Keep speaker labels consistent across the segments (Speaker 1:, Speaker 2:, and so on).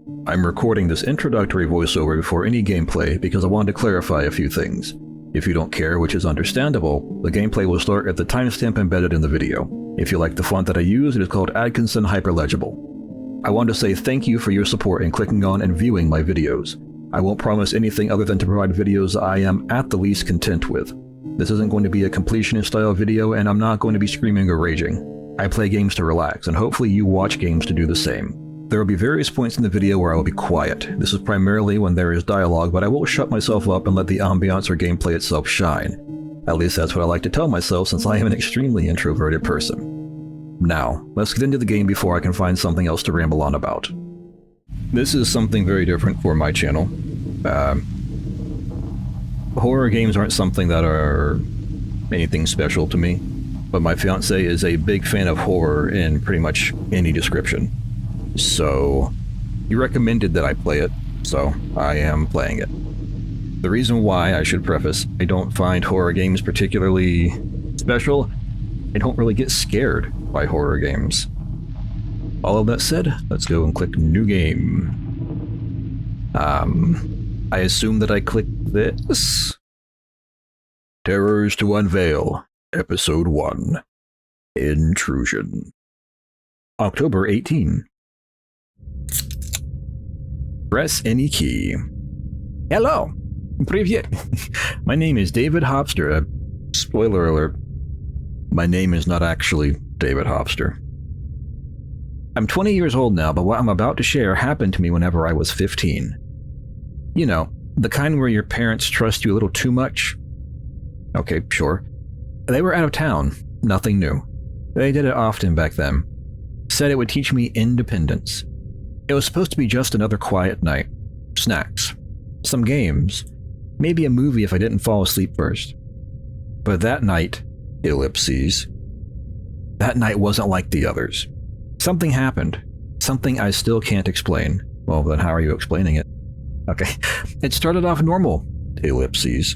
Speaker 1: I'm recording this introductory voiceover before any gameplay because I wanted to clarify a few things. If you don't care, which is understandable, the gameplay will start at the timestamp embedded in the video. If you like the font that I use, it is called Atkinson Hyperlegible. I want to say thank you for your support in clicking on and viewing my videos. I won't promise anything other than to provide videos I am at the least content with. This isn't going to be a completionist style video, and I'm not going to be screaming or raging. I play games to relax, and hopefully you watch games to do the same. There will be various points in the video where I will be quiet. This is primarily when there is dialogue, but I will shut myself up and let the ambiance or gameplay itself shine. At least that's what I like to tell myself, since I am an extremely introverted person. Now, let's get into the game before I can find something else to ramble on about. This is something very different for my channel. Horror games aren't something that are anything special to me, but my fiance is a big fan of horror in pretty much any description. So, he recommended that I play it, so I am playing it. The reason why, I should preface, I don't find horror games particularly special. I don't really get scared by horror games. All of that said, let's go and click New Game. I assume that I click this. Terrors to Unveil, Episode 1. Intrusion. October 18. Press any key. Hello! Привет! My name is David Hofster. Spoiler alert. My name is not actually David Hofster. I'm 20 years old now, but what I'm about to share happened to me whenever I was 15. You know, the kind where your parents trust you a little too much. Okay, sure. They were out of town. Nothing new. They did it often back then. Said it would teach me independence. It was supposed to be just another quiet night. Snacks. Some games. Maybe a movie if I didn't fall asleep first. But that night, ellipses. That night wasn't like the others. Something happened. Something I still can't explain. Well, then how are you explaining it? Okay. It started off normal, ellipses,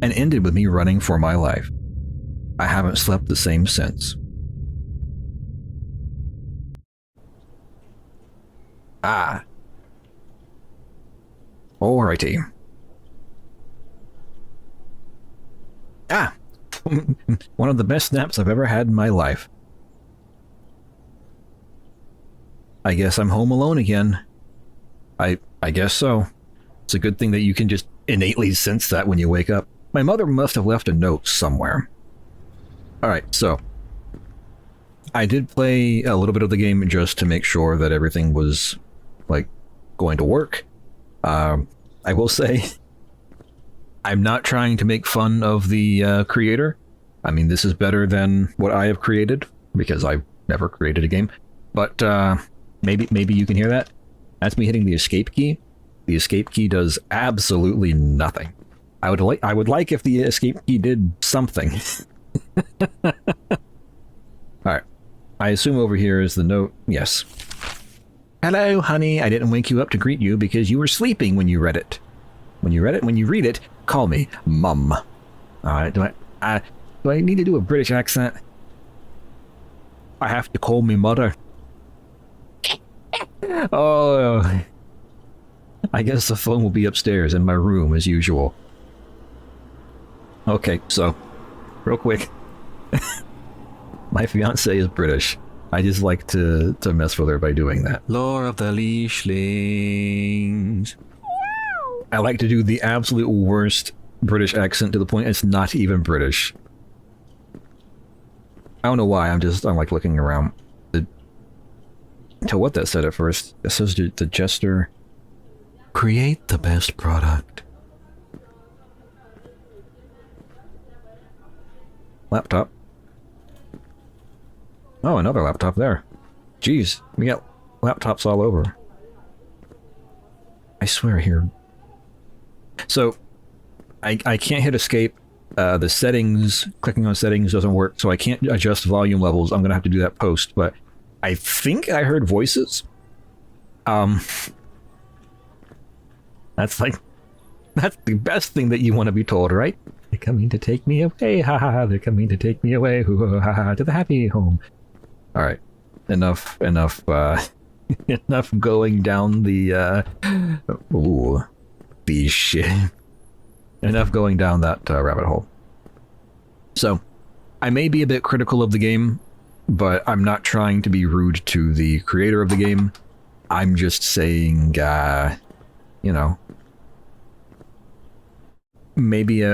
Speaker 1: and ended with me running for my life. I haven't slept the same since. Ah. Alrighty. Ah! One of the best naps I've ever had in my life. I guess I'm home alone again. I guess so. It's a good thing that you can just innately sense that when you wake up. My mother must have left a note somewhere. Alright, so I did play a little bit of the game just to make sure that everything was, like, going to work. I will say, I'm not trying to make fun of the creator. I mean, this is better than what I have created, because I've never created a game. But maybe you can hear that. That's me hitting the escape key. The escape key does absolutely nothing. I would like if the escape key did something. Alright. I assume over here is the note. Yes. Hello, honey. I didn't wake you up to greet you because you were sleeping when you read it. When you read it, call me Mum. Alright, do I need to do a British accent? I have to call me mother. Oh, I guess the phone will be upstairs in my room as usual. Okay, so, real quick. My fiance is British. I just like to mess with her by doing that. Lore of the Leichlings. I like to do the absolute worst British accent to the point it's not even British. I don't know why, I'm like looking around. To what that said at first. It says the jester. Create the best product. Laptop. Oh, another laptop there. Jeez, we got laptops all over. I swear here. So, I can't hit escape. The settings, clicking on settings doesn't work, so I can't adjust volume levels. I'm gonna have to do that post, but I think I heard voices. That's the best thing that you want to be told, right? They're coming to take me away, ha ha ha, they're coming to take me away, hoo ha ha, to the happy home. Alright, enough enough going down the, ooh, the shit. Enough going down that rabbit hole. So, I may be a bit critical of the game, but I'm not trying to be rude to the creator of the game. I'm just saying, you know, maybe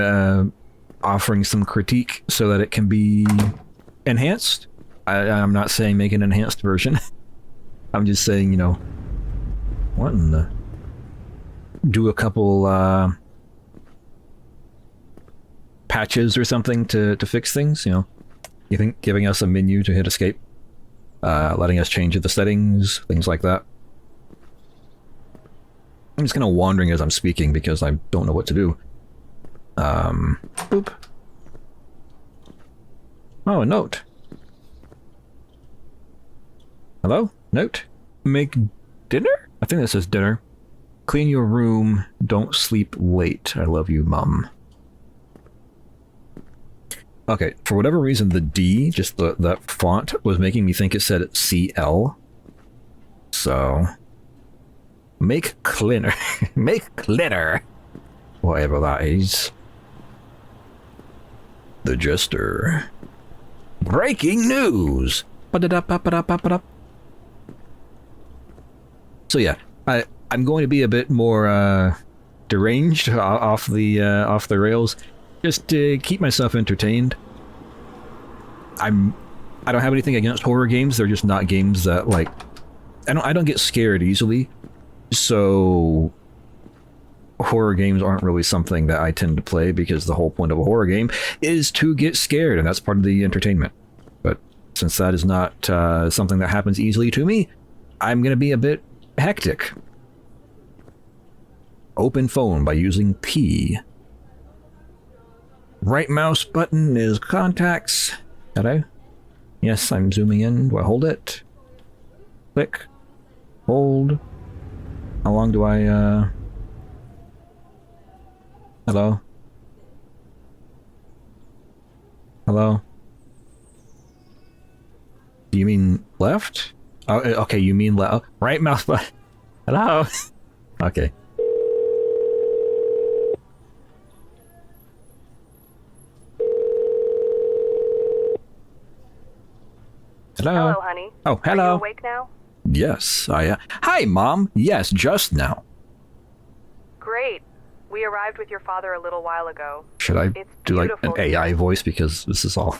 Speaker 1: offering some critique so that it can be enhanced. I'm not saying make an enhanced version. I'm just saying, you know, what in the... do a couple patches or something to fix things, you know. You think giving us a menu to hit escape, letting us change the settings, things like that. I'm just kind of wandering as I'm speaking because I don't know what to do. Boop. Oh, a note. Hello? Note? Make dinner? I think this says dinner. Clean your room. Don't sleep late. I love you, Mum. Okay, for whatever reason, the D, just that font, was making me think it said CL. So... make cleaner. Make cleaner. Whatever that is. The Jester. Breaking news! So yeah, I'm going to be a bit more deranged off the rails, just to keep myself entertained. I don't have anything against horror games. They're just not games that, like, I don't get scared easily. So horror games aren't really something that I tend to play because the whole point of a horror game is to get scared, and that's part of the entertainment. But since that is not something that happens easily to me, I'm going to be a bit hectic. Open phone by using P. Right mouse button is contacts. Hello? Yes, I'm zooming in. Do I hold it? Click. Hold. How long do I, Hello? Hello? Do you mean left? Oh, okay, you mean left. Right mouse button. Hello? Okay. Hello?
Speaker 2: Hello, honey.
Speaker 1: Oh, hello.
Speaker 2: Are you awake now?
Speaker 1: Yes, I... Hi, Mom. Yes, just now.
Speaker 2: Great. We arrived with your father a little while ago.
Speaker 1: Should I do like an AI voice because this is all...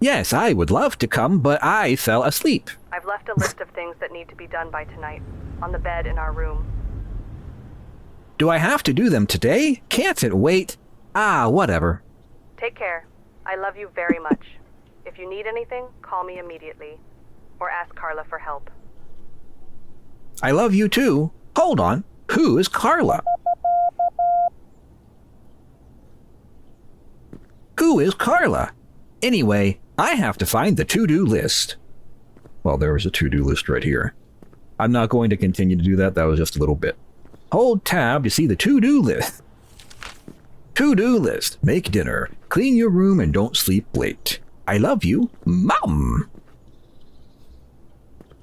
Speaker 1: Yes, I would love to come, but I fell asleep.
Speaker 2: I've left a list of things that need to be done by tonight, on the bed in our room.
Speaker 1: Do I have to do them today? Can't it wait? Ah, whatever.
Speaker 2: Take care. I love you very much. If you need anything, call me immediately. Or ask Carla for help.
Speaker 1: I love you too. Hold on. Who is Carla? Who is Carla? Anyway, I have to find the to-do list. Well, there was a to-do list right here. I'm not going to continue to do that. That was just a little bit. Hold tab to see the to-do list. To-do list. Make dinner. Clean your room and don't sleep late. I love you, Mom.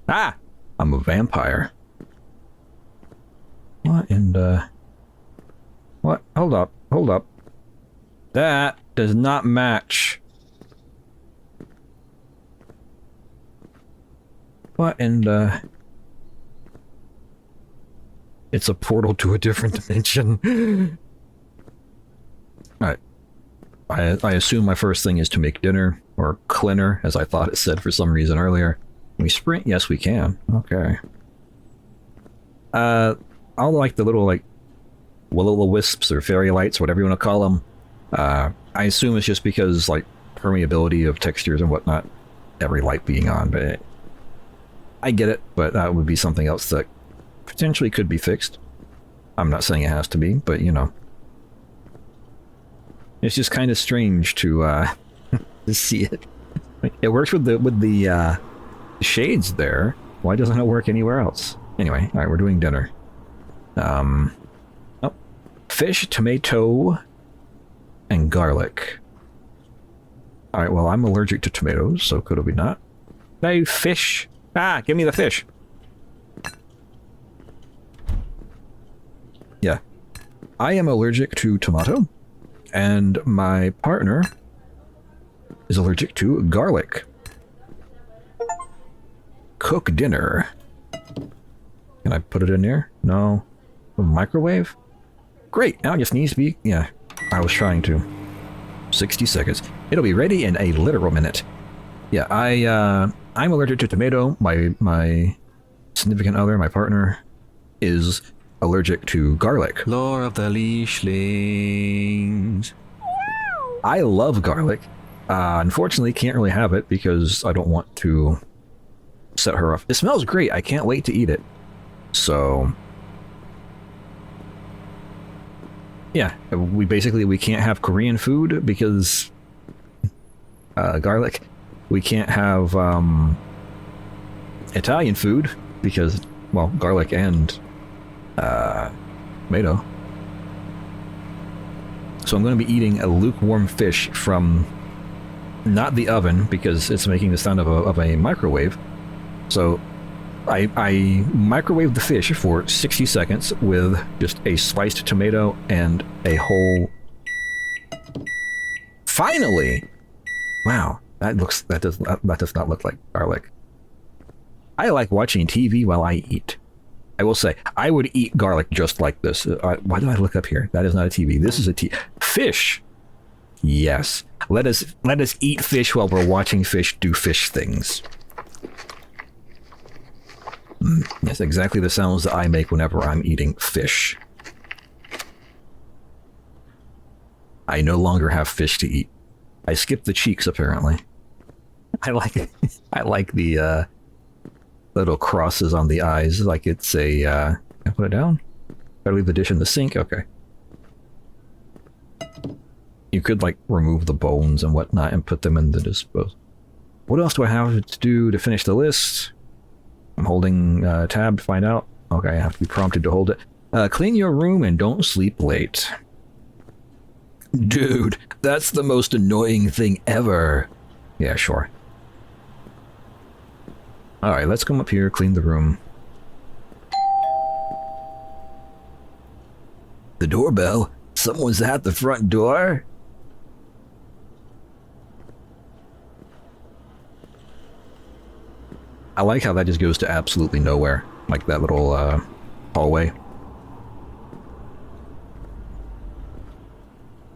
Speaker 1: Ah, I'm a vampire. What in the... What? Hold up. Hold up. That does not match. What in the... It's a portal to a different dimension. Alright. I assume my first thing is to make dinner, or cleaner, as I thought it said for some reason earlier. Can we sprint? Yes, we can. Okay. I'll like the little, like, will-o'-the-wisps or fairy lights, whatever you want to call them. I assume it's just because, like, permeability of textures and whatnot, every light being on, but I get it, but that would be something else that potentially could be fixed. I'm not saying it has to be, but, you know. It's just kind of strange to see it. It works with the shades there. Why doesn't it work anywhere else? Anyway, alright, we're doing dinner. Oh, fish, tomato, and garlic. Alright, well, I'm allergic to tomatoes, so could it be not? No, fish! Ah, give me the fish! Yeah. I am allergic to tomato, and my partner is allergic to garlic. Cook dinner. Can I put it in there? No. Microwave? Great, now it just needs to be... Yeah, I was trying to. 60 seconds. It'll be ready in a literal minute. Yeah, I'm allergic to tomato. My significant other, my partner, is allergic to garlic. Lore of the Leichlings. I love garlic. Unfortunately, can't really have it because I don't want to set her off. It smells great. I can't wait to eat it. So, yeah, we can't have Korean food because garlic. We can't have Italian food because, well, garlic and tomato. So I'm going to be eating a lukewarm fish from not the oven because it's making the sound of a microwave. So I microwave the fish for 60 seconds with just a sliced tomato and a whole... Finally! Wow, that does not look like garlic. I like watching TV while I eat. I will say, I would eat garlic just like this. Why did I look up here? That is not a TV. This is a TV. Fish! Yes. Let us eat fish while we're watching fish do fish things. That's exactly the sounds that I make whenever I'm eating fish. I no longer have fish to eat. I skipped the cheeks, apparently. I like the little crosses on the eyes, like it's a... Can I put it down? Gotta leave the dish in the sink? Okay. You could, like, remove the bones and whatnot and put them in the dispose. What else do I have to do to finish the list? I'm holding tab to find out. Okay, I have to be prompted to hold it. Clean your room and don't sleep late. Dude, that's the most annoying thing ever. Yeah, sure. Alright, let's come up here, clean the room. The doorbell? Someone's at the front door? I like how that just goes to absolutely nowhere. Like that little hallway.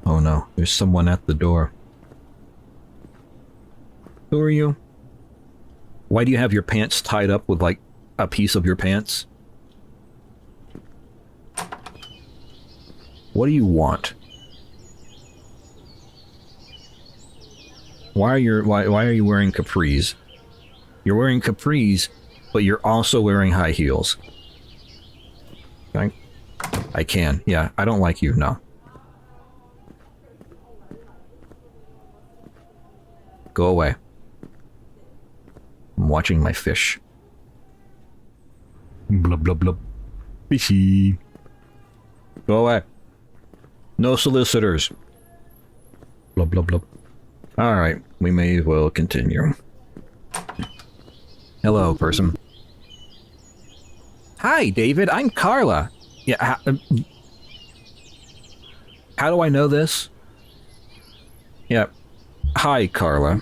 Speaker 1: Oh no, there's someone at the door. Who are you? Why do you have your pants tied up with like a piece of your pants? What do you want? Why are you wearing capris? You're wearing capris, but you're also wearing high heels. I can. Yeah, I don't like you. No. Go away. I'm watching my fish. Blub, blub, blub. Fishy. Go away. No solicitors. Blub, blub, blub. Alright, we may as well continue. Hello, person. Hi, David. I'm Carla. Yeah, how do I know this? Yeah. Hi, Carla.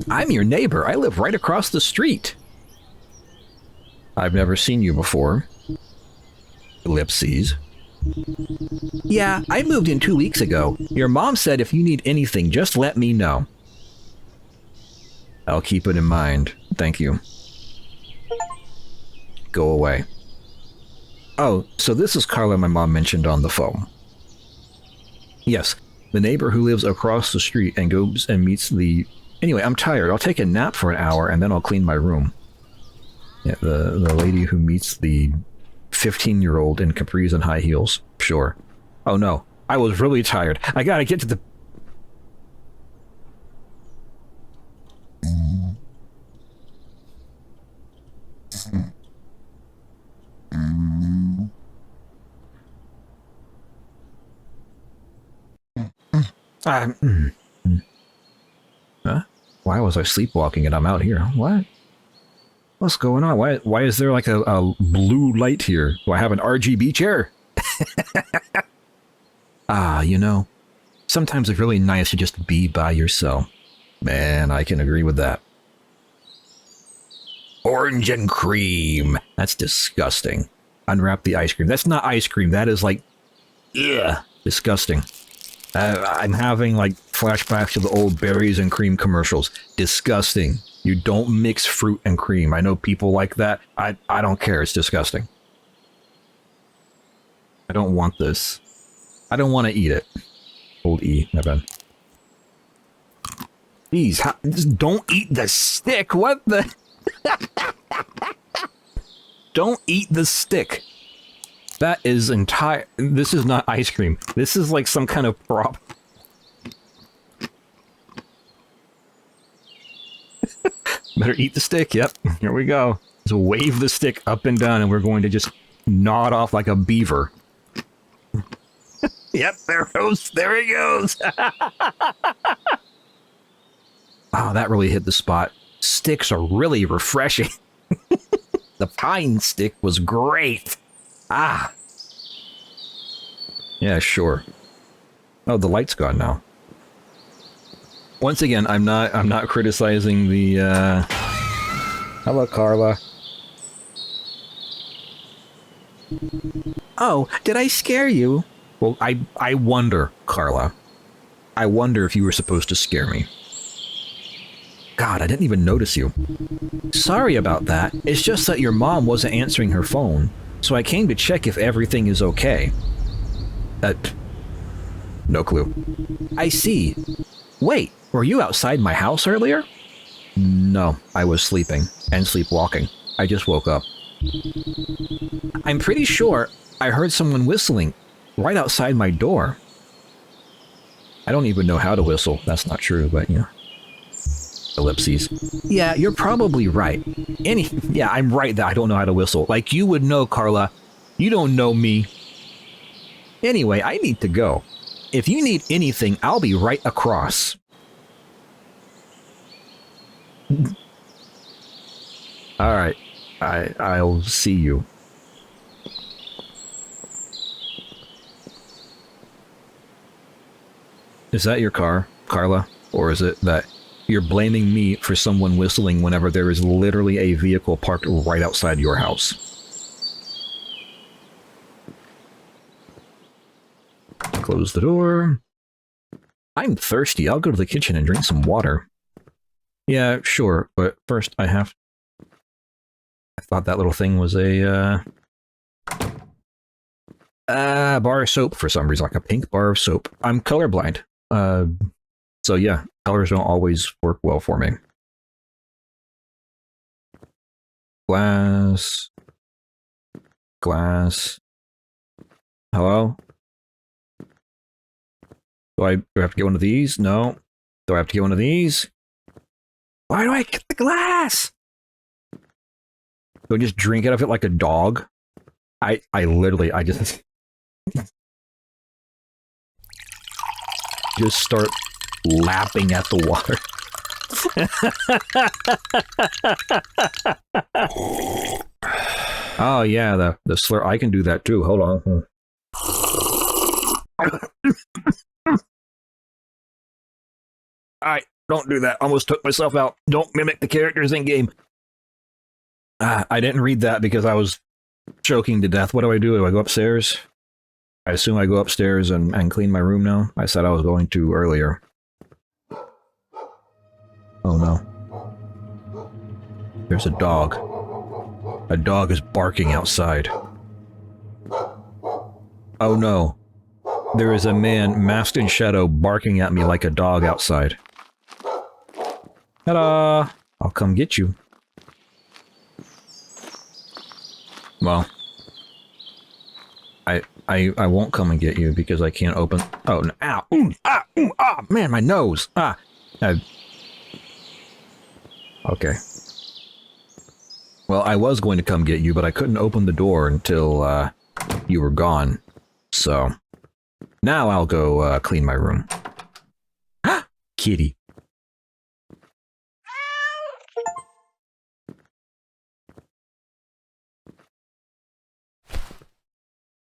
Speaker 1: I'm your neighbor. I live right across the street. I've never seen you before. Ellipses. Yeah, I moved in 2 weeks ago. Your mom said if you need anything, just let me know. I'll keep it in mind. Thank you. Go away. Oh, so this is Carla my mom mentioned on the phone. Yes, the neighbor who lives across the street and goes and meets the... Anyway, I'm tired. I'll take a nap for an hour and then I'll clean my room. Yeah, the lady who meets the 15-year-old in capris and high heels. Sure. Oh no, I was really tired. I gotta get to the... Huh? Why was I sleepwalking and I'm out here? What? What's going on? Why is there like a blue light here? Do I have an RGB chair? You know, sometimes it's really nice to just be by yourself. Man, I can agree with that. Orange and cream. That's disgusting. Unwrap the ice cream. That's not ice cream. That is like, yeah, disgusting. I'm having like flashbacks to the old berries and cream commercials. Disgusting. You don't mix fruit and cream. I know people like that. I don't care. It's disgusting. I don't want this. I don't want to eat it. Old E, my bad. Please, just don't eat the stick. What the? Don't eat the stick. That is entire. This is not ice cream. This is like some kind of prop. Better eat the stick. Yep. Here we go. Just wave the stick up and down, and we're going to just gnaw it off like a beaver. Yep. There he goes. Oh, that really hit the spot. Sticks are really refreshing. The pine stick was great. Ah. Yeah, sure. Oh, the light's gone now. Once again, I'm not criticizing the Hello, Carla. Oh, did I scare you? Well, I wonder, Carla. I wonder if you were supposed to scare me. God, I didn't even notice you. Sorry about that. It's just that your mom wasn't answering her phone, so I came to check if everything is okay. No clue. I see. Wait, were you outside my house earlier? No, I was sleeping and sleepwalking. I just woke up. I'm pretty sure I heard someone whistling right outside my door. I don't even know how to whistle. That's not true, but yeah. Ellipses. Yeah, you're probably right. Yeah, I'm right that I don't know how to whistle. Like you would know, Carla. You don't know me. Anyway, I need to go. If you need anything, I'll be right across. Alright. I'll see you. Is that your car, Carla? Or is it that you're blaming me for someone whistling whenever there is literally a vehicle parked right outside your house? Close the door. I'm thirsty. I'll go to the kitchen and drink some water. Yeah, sure, but first I have... I thought that little thing was a, bar of soap for some reason, like a pink bar of soap. I'm colorblind. So yeah, colors don't always work well for me. Glass. Hello? Do I have to get one of these? No. Do I have to get one of these? Why do I get the glass? Do I just drink out of it like a dog? I just... just start lapping at the water. Oh yeah, the slur. I can do that too. Hold on. Alright, don't do that. Almost took myself out. Don't mimic the characters in game. I didn't read that because I was choking to death. What do? Do I go upstairs? I assume I go upstairs and clean my room now. I said I was going to earlier. Oh no. There's a dog. A dog is barking outside. Oh no. There is a man masked in shadow barking at me like a dog outside. Ta-da! I'll come get you. Well, I won't come and get you because I can't open. Oh, no. Ow! Man, my nose! Okay. Well, I was going to come get you, but I couldn't open the door until you were gone. So now I'll go clean my room. Kitty.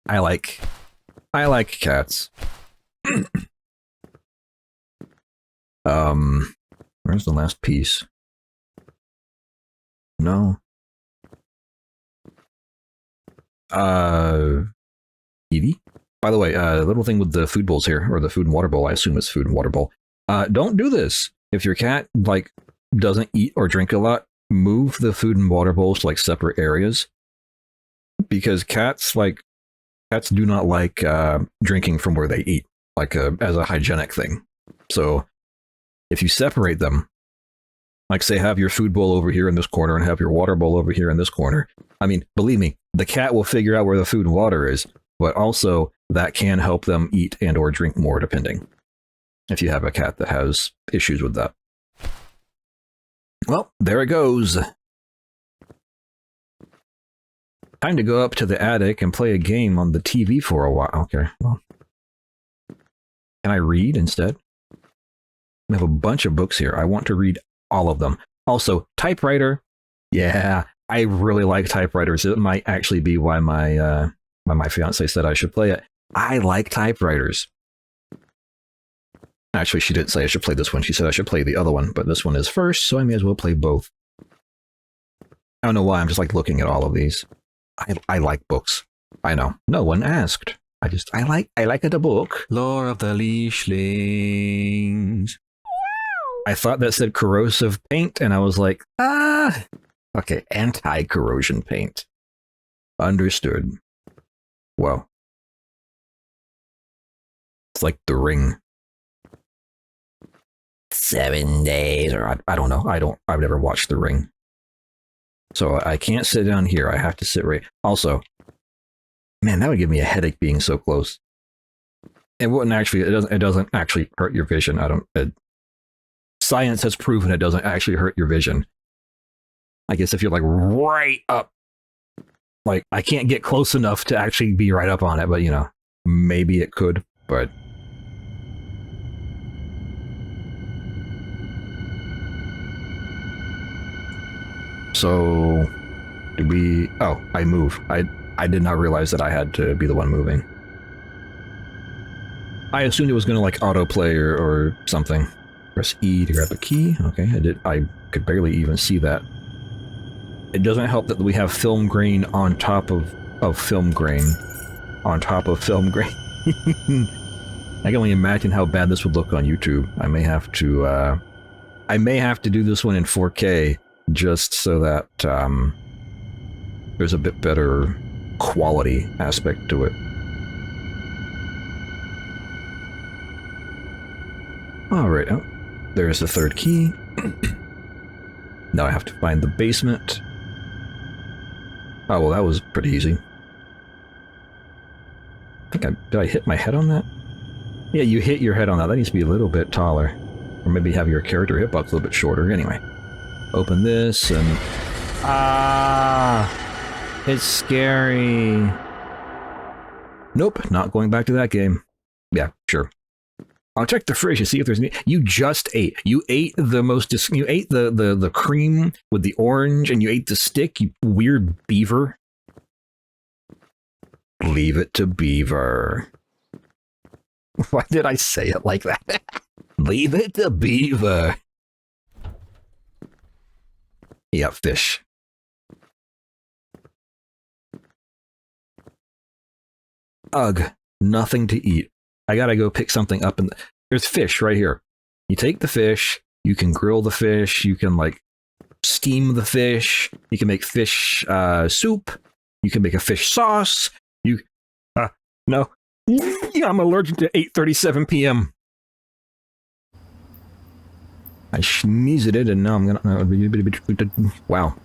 Speaker 1: I like I like cats. Where's the last piece? No. Evie? By the way, the little thing with the food bowls here, or the food and water bowl, I assume it's food and water bowl. Don't do this. If your cat, like, doesn't eat or drink a lot, move the food and water bowls to, like, separate areas. Because cats do not like drinking from where they eat, like, as a hygienic thing. So, if you separate them, like, say, have your food bowl over here in this corner and have your water bowl over here in this corner. I mean, believe me, the cat will figure out where the food and water is, but also that can help them eat and or drink more, depending. If you have a cat that has issues with that. Well, there it goes. Time to go up to the attic and play a game on the TV for a while. Okay, well. Can I read instead? We have a bunch of books here. I want to read all of them. Also, typewriter. Yeah, I really like typewriters. It might actually be why my fiance said I should play it. I like typewriters. Actually, she didn't say I should play this one. She said I should play the other one, but this one is first, so I may as well play both. I don't know why, I'm just like looking at all of these. I like books. I know. No one asked. I like the book. Lore of the Leichlings. I thought that said corrosive paint, and I was like, okay, anti-corrosion paint. Understood. Well. It's like The Ring. 7 days, or I don't know. I've never watched The Ring. So I can't sit down here. I have to sit right. Also, man, that would give me a headache being so close. It wouldn't actually. It doesn't actually hurt your vision. Science has proven it doesn't actually hurt your vision. I guess if you're like right up, like I can't get close enough to actually be right up on it, but you know, maybe it could. But so did we? Oh, I move. I did not realize that I had to be the one moving. I assumed it was going to like autoplay or something. Press E to grab a key. Okay, I could barely even see that. It doesn't help that we have film grain on top of film grain. On top of film grain. I can only imagine how bad this would look on YouTube. I may have to do this one in 4K just so that there's a bit better quality aspect to it. Alright, oh, there's the third key. Now I have to find the basement. Oh, well, that was pretty easy. Did I hit my head on that? Yeah, you hit your head on that. That needs to be a little bit taller. Or maybe have your character hitbox a little bit shorter. Anyway. Open this and... it's scary. Nope, not going back to that game. Yeah, sure. I'll check the fridge to see if there's any... You just ate. You ate the most... You ate the cream with the orange, and you ate the stick, you weird beaver. Leave it to Beaver. Why did I say it like that? Leave it to Beaver. Yeah, fish. Ugh, nothing to eat. I gotta go pick something up, and there's fish right here. You take the fish, you can grill the fish, you can like steam the fish, you can make fish soup, you can make a fish sauce. No. I'm allergic to 8:37 p.m. I sneezed it, and now I'm gonna... Wow.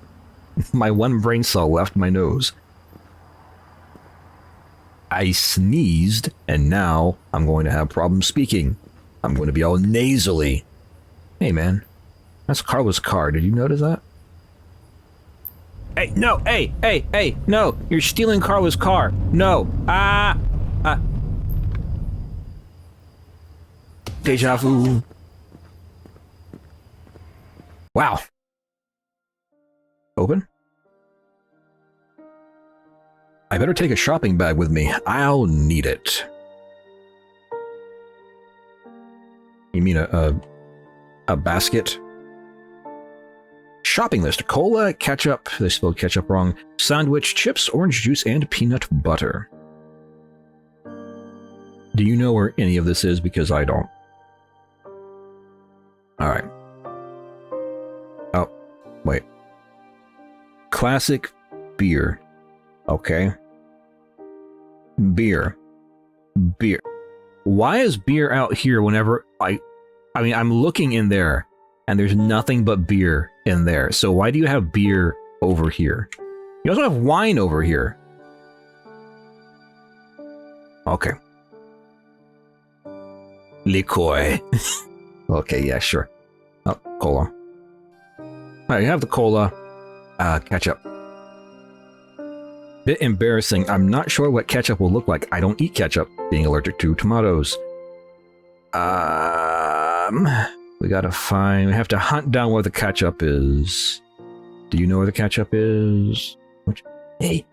Speaker 1: My one brain cell left my nose. I sneezed, and now I'm going to have problems speaking. I'm going to be all nasally. Hey, man. That's Carla's car. Did you notice that? Hey, no! Hey! No! You're stealing Carla's car! No! Deja vu. Wow. Open? I better take a shopping bag with me. I'll need it. You mean a basket? Shopping list. Cola, ketchup. They spelled ketchup wrong. Sandwich, chips, orange juice, and peanut butter. Do you know where any of this is? Because I don't. Alright. Oh, wait. Classic beer. Okay. Beer. Why is beer out here whenever I mean, I'm looking in there and there's nothing but beer in there. So why do you have beer over here? You also have wine over here. Okay. Liqueur. Okay, yeah, sure. Oh, cola. Alright, you have the cola. Ketchup. Bit embarrassing. I'm not sure what ketchup will look like. I don't eat ketchup, being allergic to tomatoes. We have to hunt down where the ketchup is. Do you know where the ketchup is?
Speaker 3: Hey,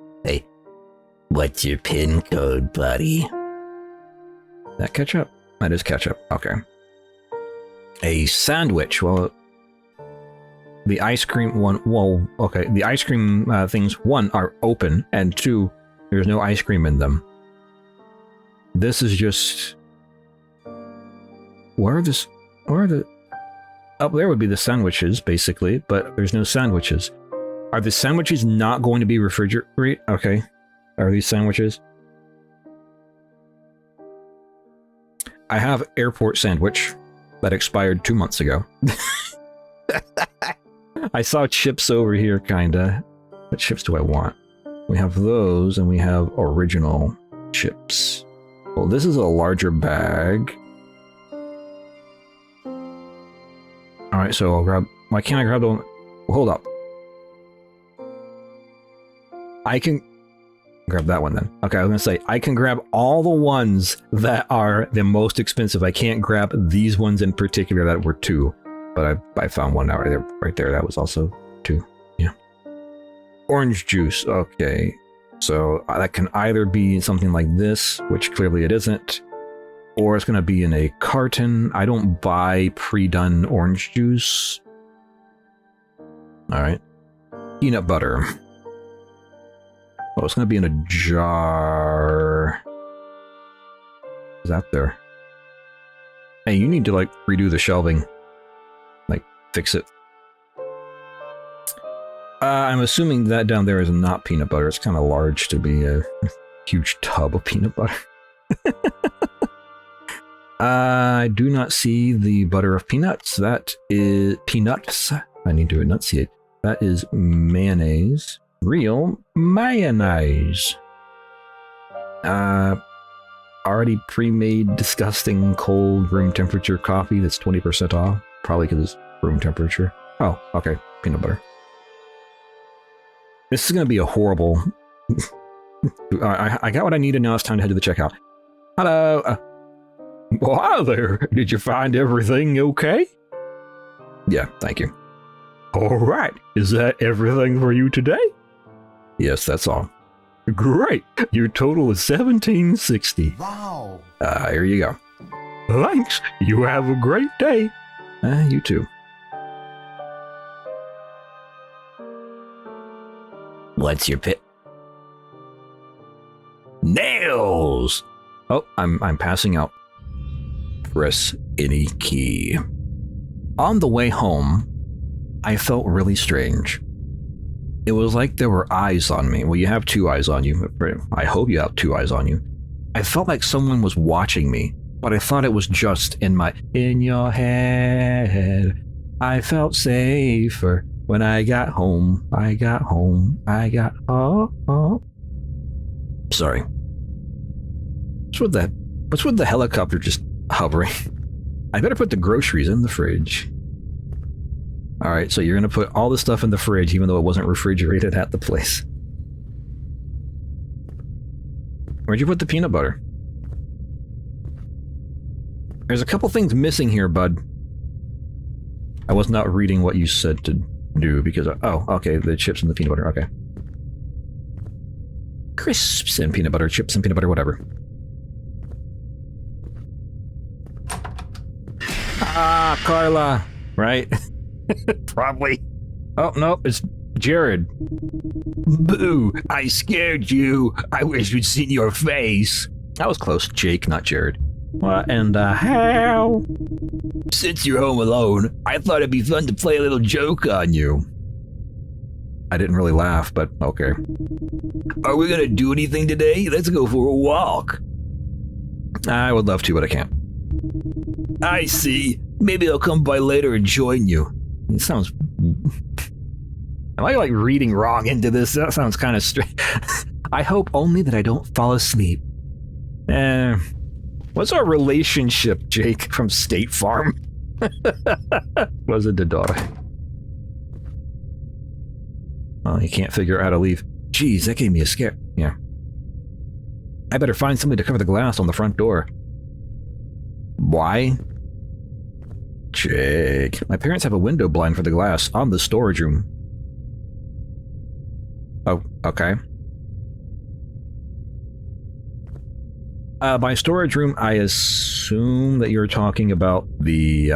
Speaker 3: what's your PIN code, buddy?
Speaker 1: That ketchup? That is ketchup. Okay. A sandwich. Well, the ice cream one. Well, okay. The ice cream things, one, are open, and two, there's no ice cream in them. This is just. Where are the. Up there would be the sandwiches, basically, but there's no sandwiches. Are the sandwiches not going to be refrigerated? Okay. Are these sandwiches? I have airport sandwich that expired 2 months ago. I saw chips over here, kinda. What chips do I want? We have those, and we have original chips. Well, this is a larger bag. Alright, so I'll grab... Why can't I grab the one... Hold up. I can... Grab that one then. Okay, I was gonna say, I can grab all the ones that are the most expensive. I can't grab these ones in particular that were 2. But I found one out right there. That was also 2. Yeah. Orange juice. Okay. So that can either be something like this, which clearly it isn't, or it's going to be in a carton. I don't buy pre-done orange juice. All right. Peanut butter. Oh, it's going to be in a jar. Is that there? Hey, you need to like redo the shelving. Like fix it. I'm assuming that down there is not peanut butter. It's kind of large to be a huge tub of peanut butter. I do not see the butter of peanuts. That is peanuts. I need to enunciate. That is mayonnaise. Real mayonnaise. Already pre-made, disgusting, cold, room temperature coffee that's 20% off. Probably because it's room temperature. Oh, okay. Peanut butter. This is going to be a horrible... I got what I needed, now it's time to head to the checkout. Hello! Well, hi there! Did you find everything okay? Yeah, thank you. Alright, is that everything for you today? Yes, that's all. Great! Your total is $17.60.
Speaker 3: Wow!
Speaker 1: Here you go. Thanks! You have a great day! You too.
Speaker 3: What's your pit?
Speaker 1: Nails! Oh, I'm passing out. Press any key. On the way home, I felt really strange. It was like there were eyes on me. Well, you have 2 eyes on you. I hope you have 2 eyes on you. I felt like someone was watching me, but I thought it was just in your head. I felt safer when I got home. Oh. Sorry. What's with the helicopter just hovering? I better put the groceries in the fridge. Alright, so you're gonna put all the stuff in the fridge even though it wasn't refrigerated at the place. Where'd you put the peanut butter? There's a couple things missing here, bud. I was not reading what you said to do because... Oh, okay, the chips and the peanut butter, okay. Crisps and peanut butter, chips and peanut butter, whatever. Ah, Carla. Right? Probably. Oh, no, it's Jared. Boo! I scared you. I wish you'd seen your face. That was close. Jake, not Jared. What in the hell? Since you're home alone, I thought it'd be fun to play a little joke on you. I didn't really laugh, but okay. Are we gonna do anything today? Let's go for a walk. I would love to, but I can't. I see. Maybe I'll come by later and join you. It sounds... Am I like reading wrong into this? That sounds kind of strange. I hope only that I don't fall asleep. What's our relationship, Jake from State Farm? Was it the dog? Oh, you can't figure out how to leave. Jeez, that gave me a scare. Yeah. I better find somebody to cover the glass on the front door. Why? Jake. My parents have a window blind for the glass on the storage room. Oh, okay. By storage room, I assume that you're talking about the,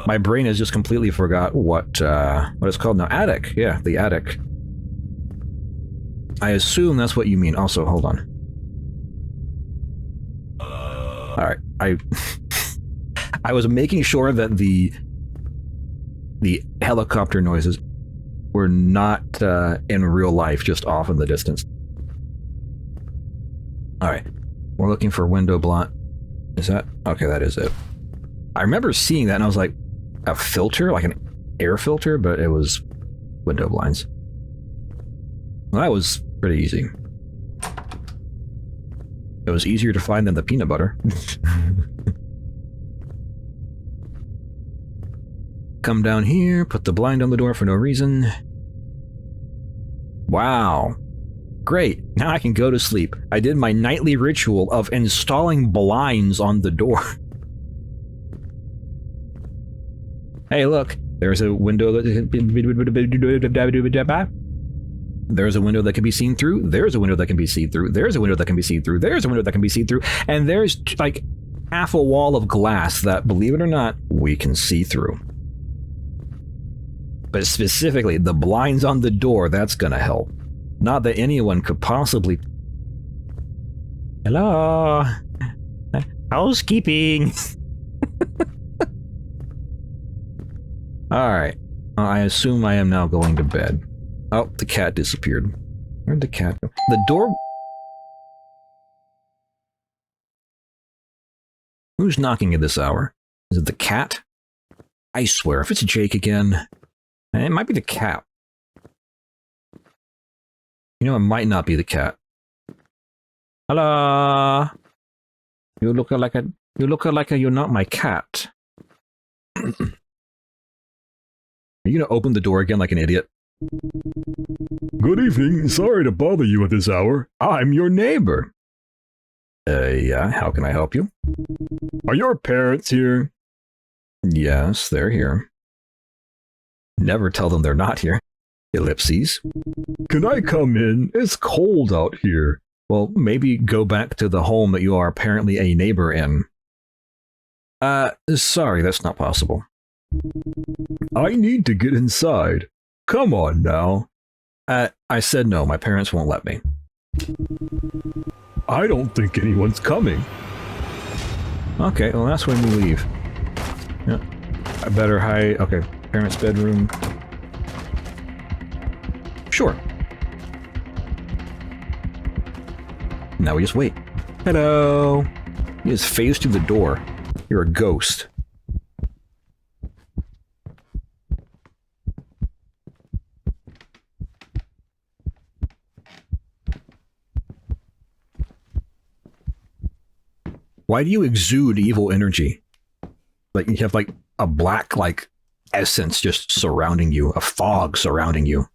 Speaker 1: My brain has just completely forgot what it's called now. Attic. Yeah, the attic. I assume that's what you mean. Also, hold on. Alright, I was making sure that the helicopter noises were not in real life, just off in the distance. Alright, we're looking for window blind. Is that? Okay, that is it. I remember seeing that and I was like, a filter? Like an air filter? But it was window blinds. Well, that was pretty easy. It was easier to find than the peanut butter. Come down here, put the blind on the door for no reason. Wow. Great, now I can go to sleep. I did my nightly ritual of installing blinds on the door. Hey, look, there's a window that there's a window that can be seen through. There's a window that can be seen through. There's a window that can be seen through. There's a window that can be seen through. And there's like half a wall of glass that, believe it or not, we can see through. But specifically, the blinds on the door, that's gonna help. Not that anyone could possibly... Hello? Housekeeping! Alright. I assume I am now going to bed. Oh, the cat disappeared. Where'd the cat go? The door... Who's knocking at this hour? Is it the cat? I swear, if it's Jake again... It might be the cat. You know, it might not be the cat. Hello? You look like you're not my cat. Are you gonna open the door again like an idiot? Good evening. Sorry to bother you at this hour. I'm your neighbor. Yeah, how can I help you? Are your parents here? Yes, they're here. Never tell them they're not here. Ellipses. Can I come in? It's cold out here. Well, maybe go back to the home that you are apparently a neighbor in. Sorry, that's not possible. I need to get inside. Come on now. I said no, my parents won't let me. I don't think anyone's coming. Okay, well that's when we leave. Yeah. I better hide. Okay, parents' bedroom. Sure. Now we just wait. Hello. You just phase through the door. You're a ghost. Why do you exude evil energy? Like you have like a black like essence just surrounding you, a fog surrounding you.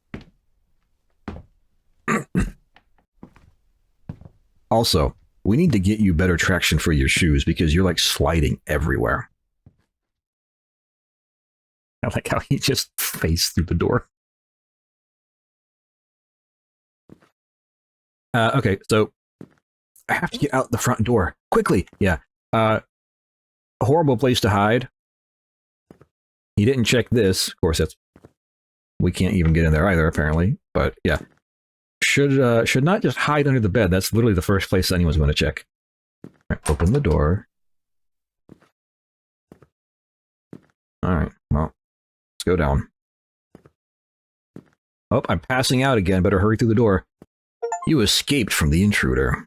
Speaker 1: Also, we need to get you better traction for your shoes because you're like sliding everywhere. I like how he just phased through the door. Okay, so I have to get out the front door quickly. Yeah. A horrible place to hide. He didn't check this. Of course, we can't even get in there either, apparently. But yeah, should not just hide under the bed. That's literally the first place anyone's going to check. Right, open the door. All right. Well, let's go down. Oh, I'm passing out again. Better hurry through the door. You escaped from the intruder.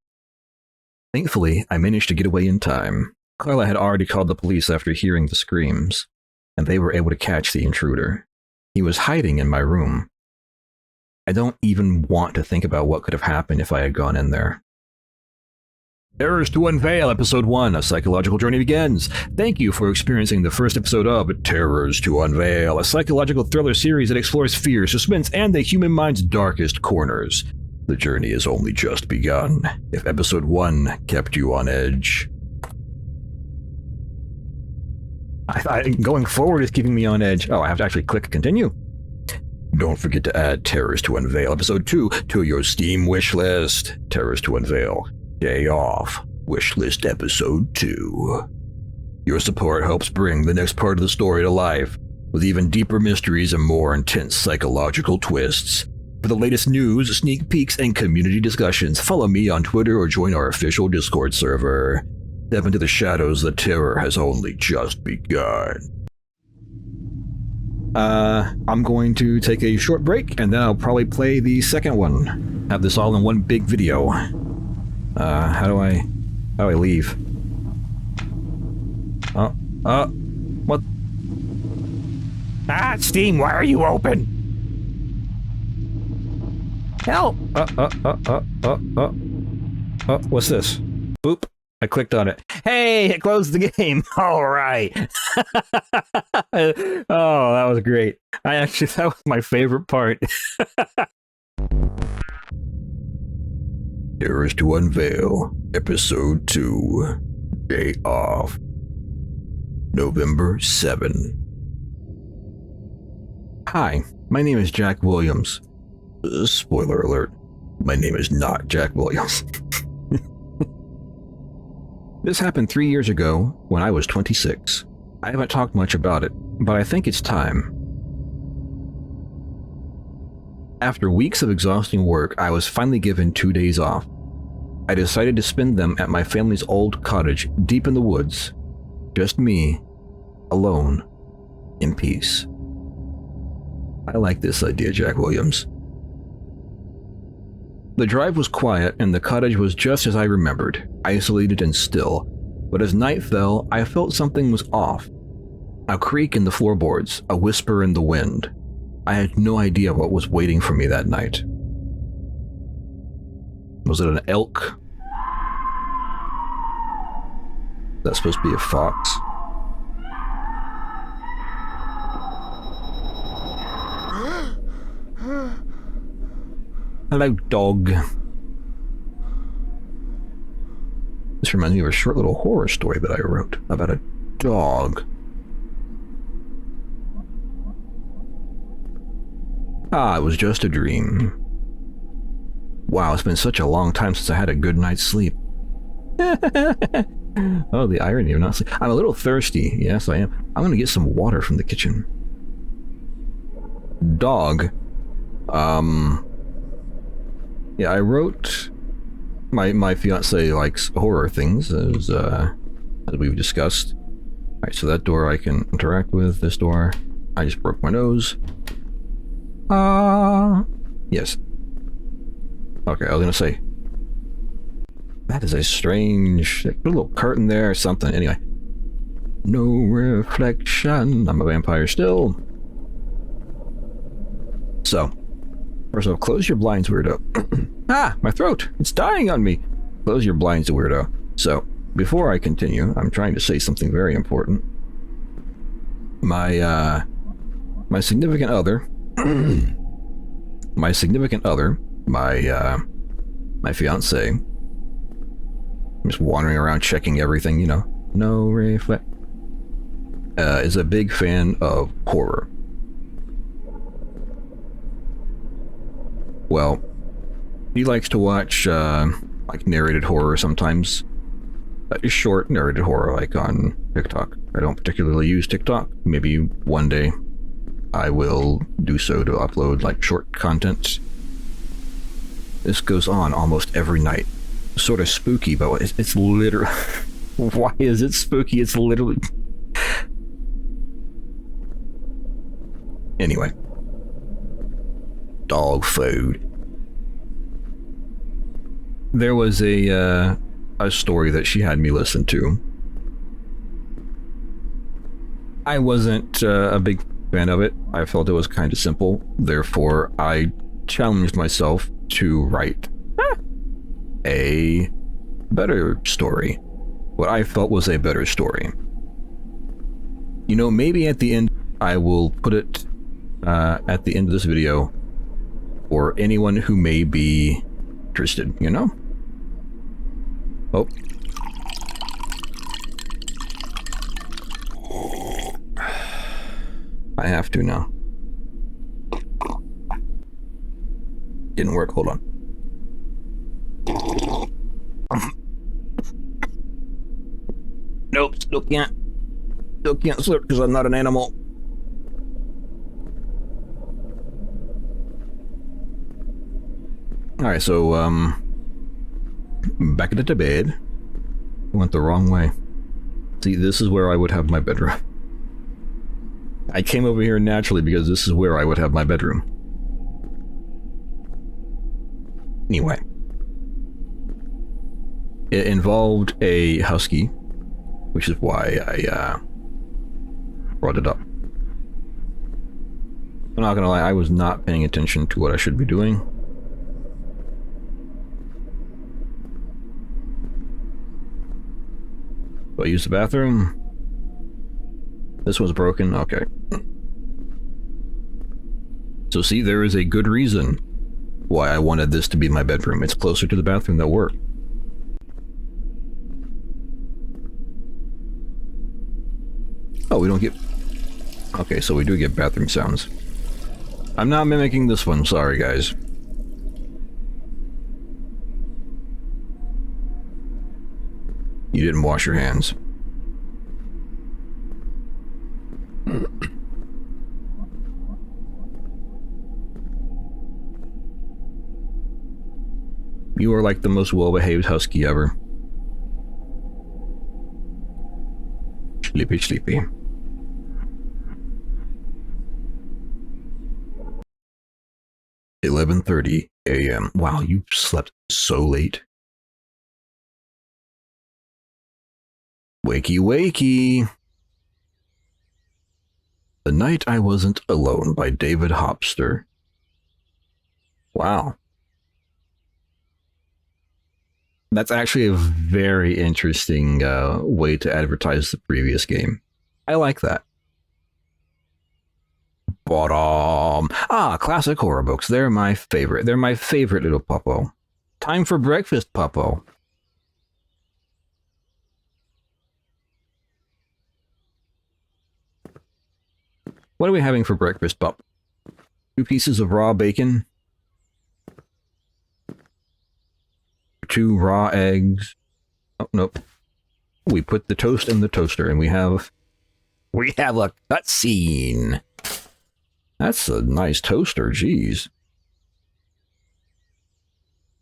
Speaker 1: Thankfully, I managed to get away in time. Carla had already called the police after hearing the screams, and they were able to catch the intruder. He was hiding in my room. I don't even want to think about what could have happened if I had gone in there. Terrors to Unveil, Episode 1, A Psychological Journey Begins. Thank you for experiencing the first episode of Terrors to Unveil, a psychological thriller series that explores fear, suspense, and the human mind's darkest corners. The journey has only just begun. If Episode 1 kept you on edge... going forward is keeping me on edge. Oh, I have to actually click continue. Don't forget to add Terrors to Unveil Episode 2 to your Steam wishlist. Terrors to Unveil. Day off. Wishlist Episode 2. Your support helps bring the next part of the story to life, with even deeper mysteries and more intense psychological twists. For the latest news, sneak peeks, and community discussions, follow me on Twitter or join our official Discord server. Step into the shadows, the terror has only just begun. I'm going to take a short break, and then I'll probably play the second one. Have this all in one big video. How do I leave? What? Ah, Steam, why are you open? Help! What's this? Boop. I clicked on it. Hey, it closed the game. All right. Oh, that was great. That was my favorite part. Terrors to Unveil, Episode 2, Day Off, November 7. Hi, my name is Jack Williams. Spoiler alert, my name is not Jack Williams. This happened 3 years ago when I was 26. I haven't talked much about it, but I think it's time. After weeks of exhausting work, I was finally given 2 days off. I decided to spend them at my family's old cottage deep in the woods. Just me, alone, in peace. I like this idea, Jack Williams. The drive was quiet and the cottage was just as I remembered, isolated and still. But as night fell, I felt something was off. A creak in the floorboards, a whisper in the wind. I had no idea what was waiting for me that night. Was it an elk? That's supposed to be a fox. Hello, dog. This reminds me of a short little horror story that I wrote about a dog. Ah, it was just a dream. Wow, it's been such a long time since I had a good night's sleep. Oh, the irony of not sleep. I'm a little thirsty. Yes, I am. I'm going to get some water from the kitchen. Dog. Yeah, I wrote... My fiance likes horror things, as we've discussed. Alright, so that door I can interact with. This door, I just broke my nose. Yes. Okay, I was gonna say... That is a strange... Put a little curtain there or something. Anyway. No reflection. I'm a vampire still. So... First of all, close your blinds, weirdo. Ah, my throat! It's dying on me! Close your blinds, weirdo. So, before I continue, I'm trying to say something very important. My significant other... my fiance... I'm just wandering around checking everything, you know. No reflect... is a big fan of horror. Well, He likes to watch like narrated horror sometimes. Short narrated horror, like on TikTok. I don't particularly use TikTok. Maybe one day I will do so to upload like short content. This goes on almost every night. Sort of spooky, but it's literally... Why is it spooky? It's literally... Anyway. Dog food. There was a story that she had me listen to. I wasn't a big fan of it. I felt it was kind of simple. Therefore, I challenged myself to write a better story. What I felt was a better story. You know, maybe at the end, I will put it at the end of this video for anyone who may be interested, you know? Oh. I have to now. Didn't work, hold on. Nope, still can't slurp because I'm not an animal. Alright, so, back into bed. Went the wrong way. See, this is where I would have my bedroom. I came over here naturally because this is where I would have my bedroom. Anyway. It involved a husky, which is why I brought it up. I'm not gonna lie, I was not paying attention to what I should be doing. Do I use the bathroom? This one's broken? Okay. So see, there is a good reason why I wanted this to be my bedroom. It's closer to the bathroom than work. Oh, we don't get... Okay, so we do get bathroom sounds. I'm not mimicking this one, sorry guys. You didn't wash your hands. You are like the most well-behaved husky ever. Sleepy, sleepy. $11:30 a.m. Wow, you slept so late. Wakey, wakey. The Night I Wasn't Alone by David Hopster. Wow. That's actually a very interesting way to advertise the previous game. I like that. Bottom. Classic horror books. They're my favorite. They're my favorite little puppo. Time for breakfast, puppo. What are we having for breakfast, pup? 2 pieces of raw bacon. 2 raw eggs. Oh, nope. We put the toast in the toaster and we have a cutscene. That's a nice toaster, geez.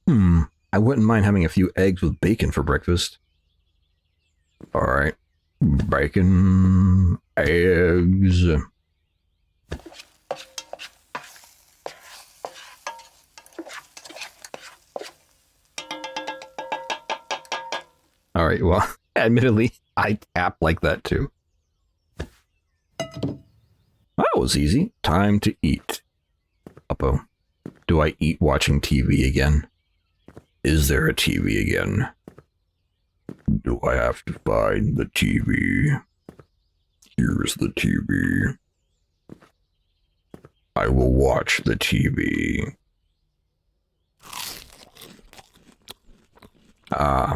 Speaker 1: I wouldn't mind having a few eggs with bacon for breakfast. Alright. Bacon, eggs. Alright, well, admittedly, I tap like that too. That was easy. Time to eat. Uppo. Do I eat watching TV again? Is there a TV again? Do I have to find the TV? Here's the TV. I will watch the TV.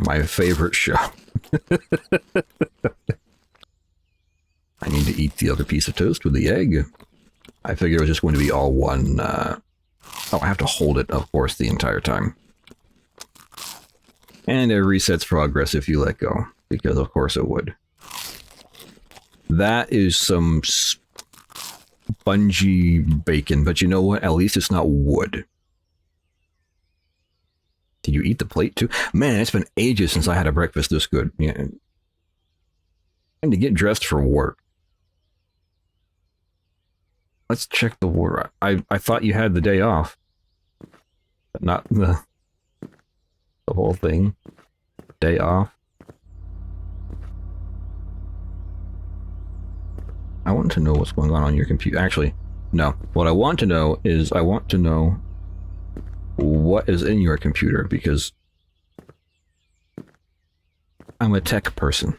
Speaker 1: My favorite show. I need to eat the other piece of toast with the egg. I figured it was just going to be all one, Oh, I have to hold it, of course, the entire time. And it resets progress if you let go, because of course it would. That is some spongy bacon, but you know what? At least it's not wood. Did you eat the plate too? Man, it's been ages since I had a breakfast this good. Yeah. And to get dressed for work. Let's check the war. I thought you had the day off, but not the whole thing. Day off. I want to know what's going on your computer. Actually, no. What I want to know is I want to know what is in your computer, because I'm a tech person.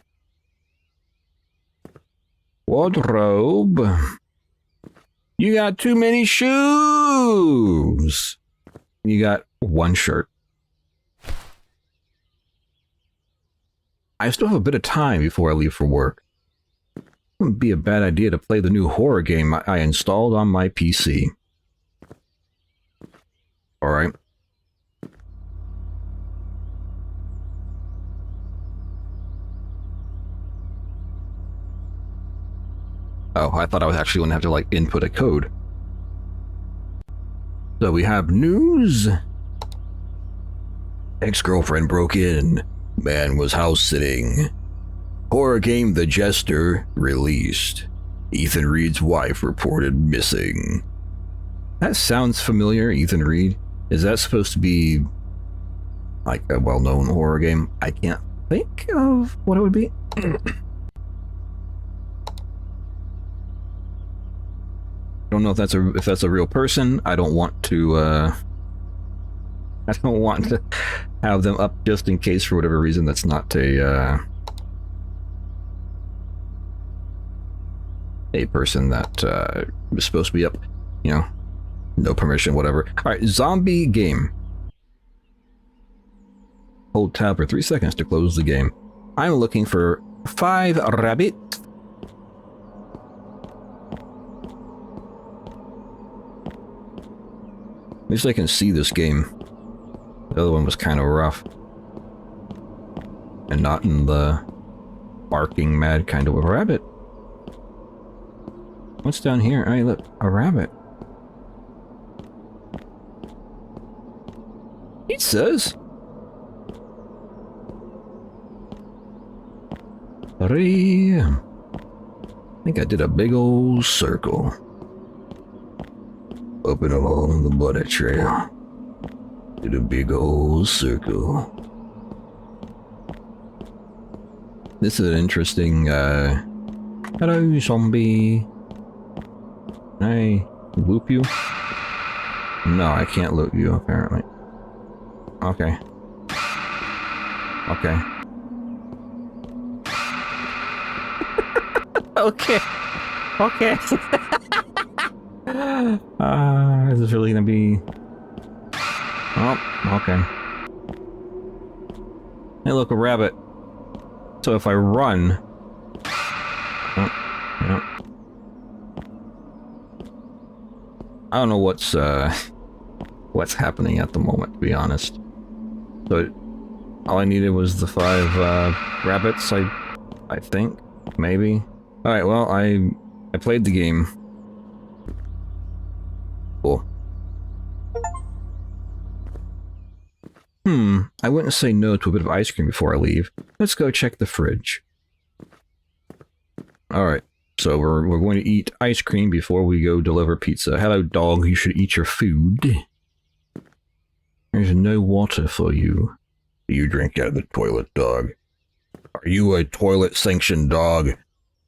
Speaker 1: Wardrobe. You got too many shoes. You got one shirt. I still have a bit of time before I leave for work. It wouldn't be a bad idea to play the new horror game I installed on my PC. Alright. Oh, I thought I was actually going to have to, like, input a code. So we have news. Ex-girlfriend broke in. Man was house sitting. Horror game The Jester released. Ethan Reed's wife reported missing. That sounds familiar, Ethan Reed. Is that supposed to be like a well-known horror game? I can't think of what it would be. I don't know if that's a real person. I don't want to have them up just in case for whatever reason. That's not a person that was supposed to be up, you know, no permission, whatever. All right, zombie game. Hold tab for 3 seconds to close the game. I'm looking for 5 rabbit. At least I can see this game. The other one was kind of rough. And not in the barking mad kind of a rabbit. What's down here? Hey, look, a rabbit. It says 3. I think I did a big old circle. Up and along the buddy trail. Did a big old circle. This is an interesting, hello, zombie. Can I loop you? No, I can't loop you, apparently. Okay. Okay. Okay. Okay. Is this really gonna be... Oh, okay. Hey, look, a rabbit. So if I run... Oh, yeah. I don't know what's happening at the moment, to be honest. So all I needed was the 5 rabbits, I think, maybe. All right, well, I played the game. Cool. I wouldn't say no to a bit of ice cream before I leave. Let's go check the fridge. Alright, so we're going to eat ice cream before we go deliver pizza. Hello, dog, you should eat your food. There's no water for you. You drink out of the toilet, dog. Are you a toilet-sanctioned dog?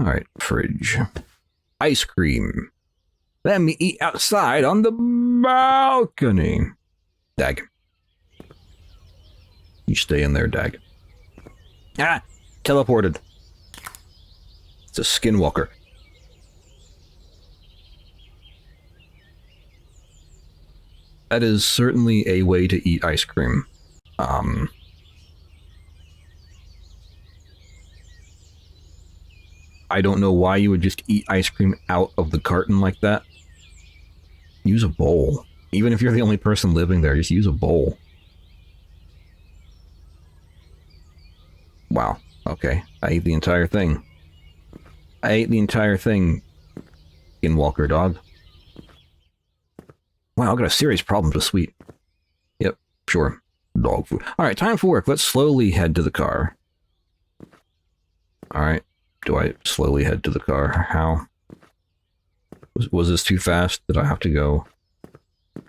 Speaker 1: Alright, fridge. Ice cream. Let me eat outside on the balcony. Dag. You stay in there, Dag. Ah! Teleported. It's a skinwalker. That is certainly a way to eat ice cream. I don't know why you would just eat ice cream out of the carton like that. Use a bowl. Even if you're the only person living there, just use a bowl. Wow. Okay. I ate the entire thing. I ate the entire thing, Skinwalker dog. Wow, I got a serious problem with sweet. Yep, sure. Dog food. Alright, time for work. Let's slowly head to the car. Alright. Do I slowly head to the car? How? Was this too fast? Did I have to go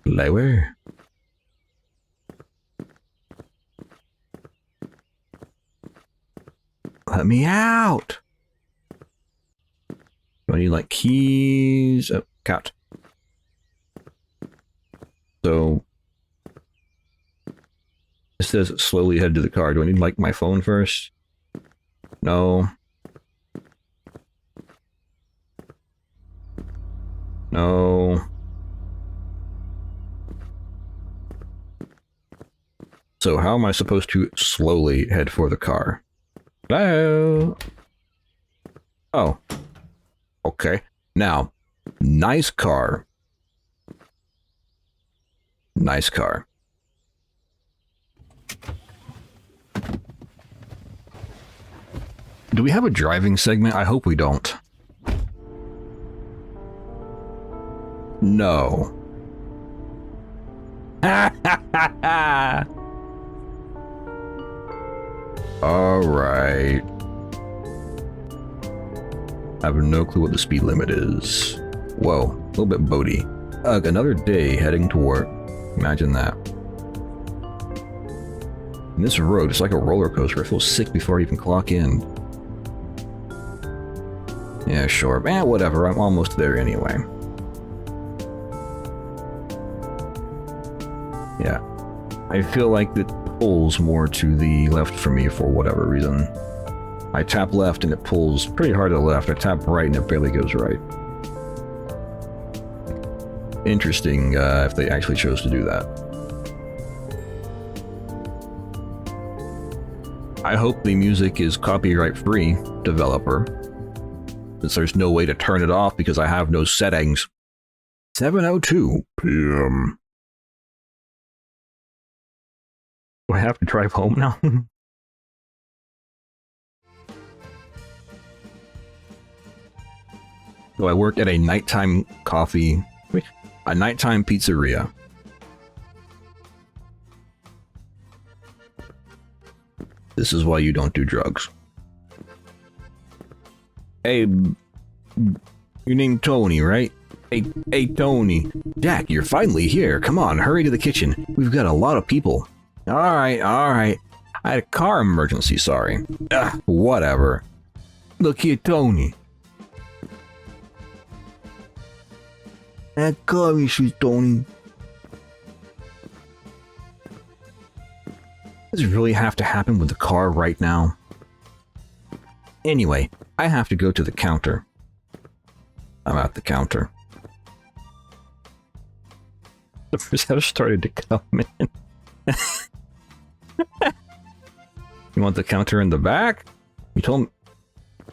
Speaker 1: lower? Let me out! Do I need, like, keys? Oh, cat. So, it says slowly head to the car. Do I need, like, my phone first? No. No. So how am I supposed to slowly head for the car? Hello? Oh. Okay. Now, nice car. Nice car. Do we have a driving segment? I hope we don't. No. Alright. I have no clue what the speed limit is. Whoa, a little bit boaty. Ugh, another day heading to work. Imagine that. And this road is like a roller coaster. I feel sick before I even clock in. Yeah, sure. Whatever. I'm almost there anyway. Yeah. I feel like it pulls more to the left for me for whatever reason. I tap left and it pulls pretty hard to the left. I tap right and it barely goes right. Interesting if they actually chose to do that. I hope the music is copyright free, developer. Since there's no way to turn it off because I have no settings. 7:02 p.m. Do I have to drive home now? So I work at a nighttime a nighttime pizzeria. This is why you don't do drugs. Hey, your name Tony, right? Hey, Tony. Jack, you're finally here. Come on, hurry to the kitchen. We've got a lot of people. Alright. I had a car emergency, sorry. Whatever. Look here, Tony. That car issue, Tony. Does it really have to happen with the car right now? Anyway, I have to go to the counter. I'm at the counter. The presenter started to come in. You want the counter in the back? You told me.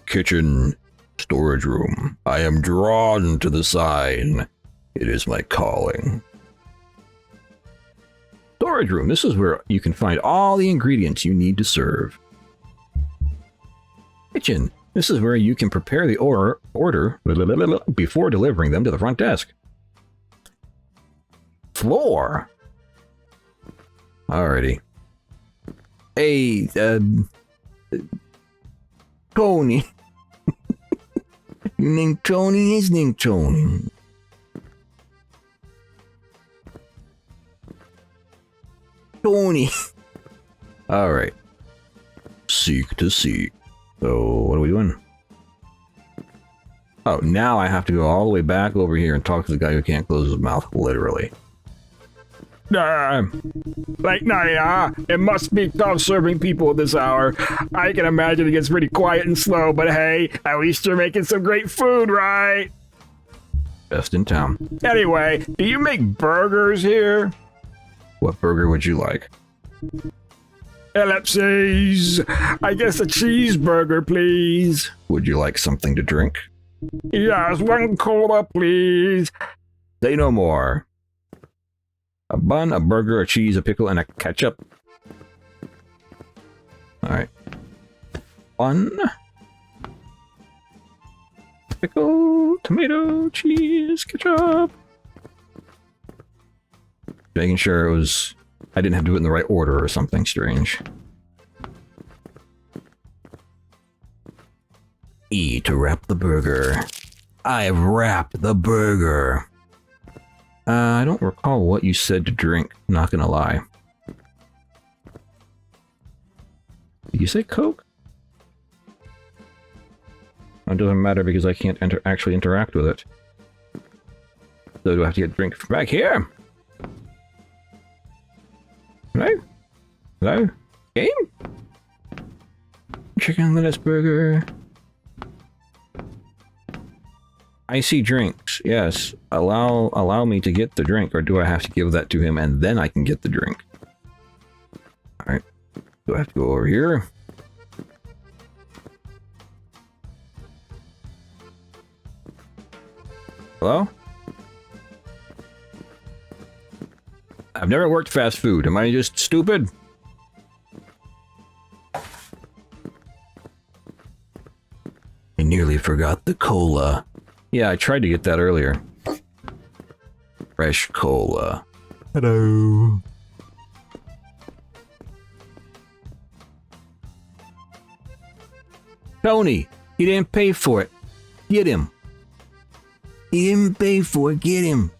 Speaker 1: Kitchen, storage room. I am drawn to the sign. It is my calling. Storage room. This is where you can find all the ingredients you need to serve. Kitchen. This is where you can prepare the order before delivering them to the front desk. Floor. Alrighty. Hey, Tony. Your name Tony? His name Tony. Tony. Alright. Seek to seek. So, what are we doing? Oh, now I have to go all the way back over here and talk to the guy who can't close his mouth, literally.
Speaker 4: Late night, It must be tough serving people at this hour. I can imagine it gets pretty quiet and slow, but hey, at least you're making some great food, right?
Speaker 1: Best in town.
Speaker 4: Anyway, do you make burgers here?
Speaker 1: What burger would you like?
Speaker 4: Ellipses. I guess a cheeseburger, please.
Speaker 1: Would you like something to drink?
Speaker 4: Yes, one cola, please.
Speaker 1: Say no more. A bun, a burger, a cheese, a pickle, and a ketchup. Alright. bun. Pickle, tomato, cheese, ketchup. Making sure it was... I didn't have to do it in the right order or something strange. E to wrap the burger. I've wrapped the burger. I don't recall what you said to drink, not gonna lie. Did you say Coke? It doesn't matter because I can't actually interact with it. So do I have to get a drink from back here? Hello? Hello? Game? Chicken lettuce burger. I see drinks. Yes. Allow me to get the drink, or do I have to give that to him and then I can get the drink? Alright. Do I have to go over here? Hello? I've never worked fast food. Am I just stupid? I nearly forgot the cola. Yeah, I tried to get that earlier. Fresh cola. Hello. Tony, he didn't pay for it. Get him. He didn't pay for it. Get him.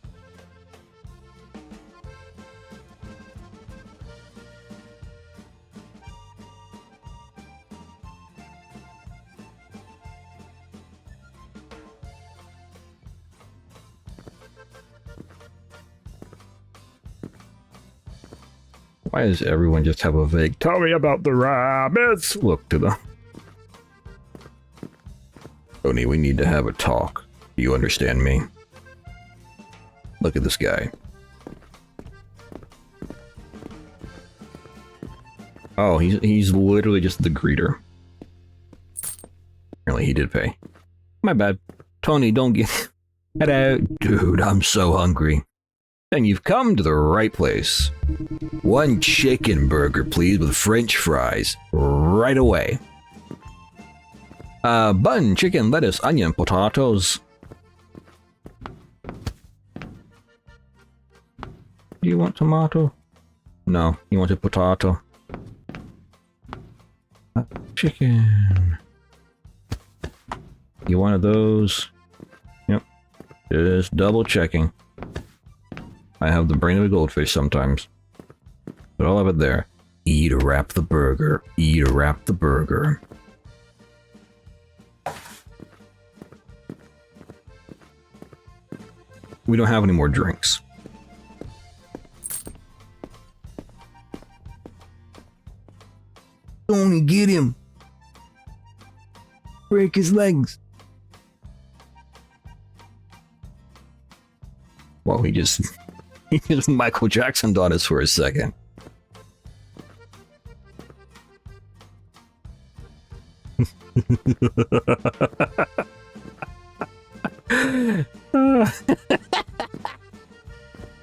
Speaker 1: Why does everyone just have a vague,
Speaker 4: Tell me about the rabbits.
Speaker 1: look to them? Tony, we need to have a talk. Do you understand me? Look at this guy. Oh, he's literally just the greeter. Apparently he did pay. My bad. Tony, don't get... Hello. Dude, I'm so hungry. Then you've come to the right place. One chicken burger, please, with French fries. Right away. Bun, chicken, lettuce, onion, potatoes. Do you want tomato? No, you want a potato. Chicken. You wanted those? Yep. Just double checking. I have the brain of a goldfish sometimes. But I'll have it there. E to wrap the burger. E to wrap the burger. We don't have any more drinks. Tony, get him. Break his legs. Well, he just Michael Jackson'd on us for a second.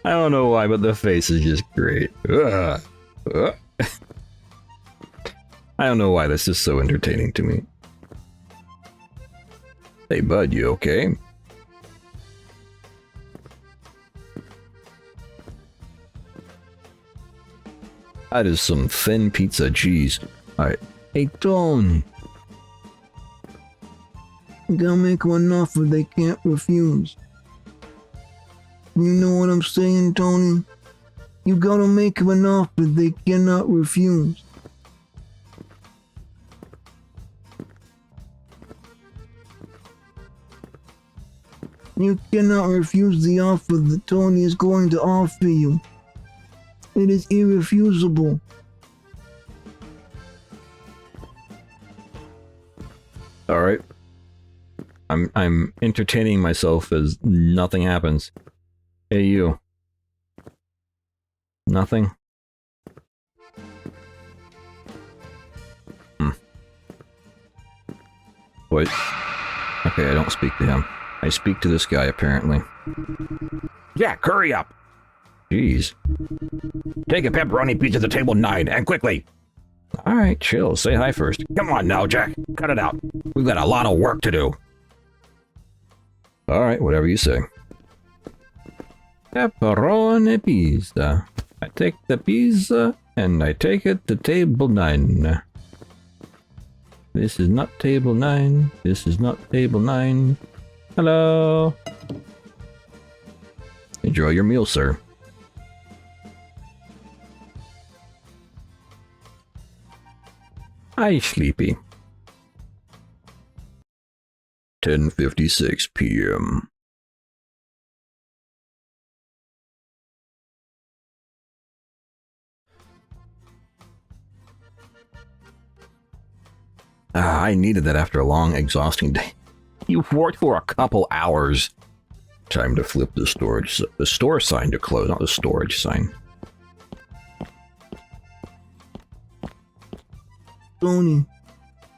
Speaker 1: I don't know why, but the face is just great. I don't know why this is so entertaining to me. Hey, bud, you okay? That is some thin pizza cheese. Alright. Hey, Tony. You gotta make them an offer they can't refuse. You know what I'm saying, Tony? You gotta make them an offer they cannot refuse. You cannot refuse the offer that Tony is going to offer you. It is irrefusable. All right. I'm entertaining myself as nothing happens. Hey, you. Nothing? Wait. Okay, I don't speak to him. I speak to this guy, apparently.
Speaker 4: Jack, hurry up.
Speaker 1: Jeez.
Speaker 4: Take a pepperoni pizza to table 9, and quickly.
Speaker 1: Alright, chill. Say hi first.
Speaker 4: Come on now, Jack. Cut it out. We've got a lot of work to do.
Speaker 1: Alright, whatever you say. Pepperoni pizza. I take the pizza and I take it to table 9. This is not table 9. This is not table 9. Hello. Enjoy your meal, sir. Hi, sleepy. 10:56 p.m. I needed that after a long, exhausting day. You worked for a couple hours. Time to flip the store sign to close, not the storage sign.
Speaker 5: Tony,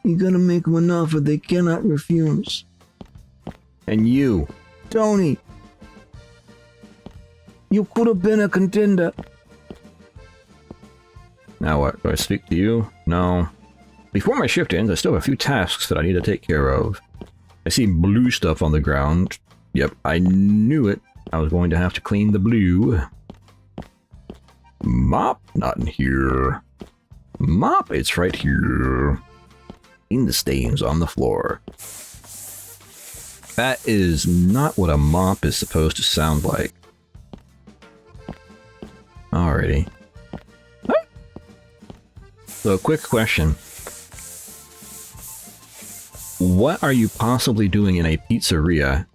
Speaker 5: you gotta make them an offer they cannot refuse.
Speaker 1: And you.
Speaker 5: Tony, you could have been a contender.
Speaker 1: Now what? Do I speak to you? No. Before my shift ends, I still have a few tasks that I need to take care of. I see blue stuff on the ground. Yep, I knew it. I was going to have to clean the blue. Mop? Not in here. Mop? It's right here. Clean the stains on the floor. That is not what a mop is supposed to sound like. Alrighty. Huh? So, quick question. What are you possibly doing in a pizzeria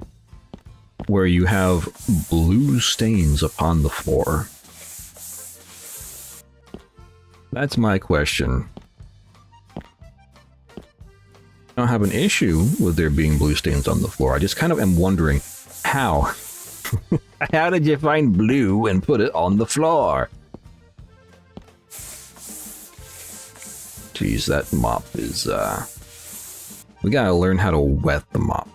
Speaker 1: where you have blue stains upon the floor? That's my question. I don't have an issue with there being blue stains on the floor. I just kind of am wondering how. How did you find blue and put it on the floor? Geez, that mop is, we gotta learn how to wet the mop.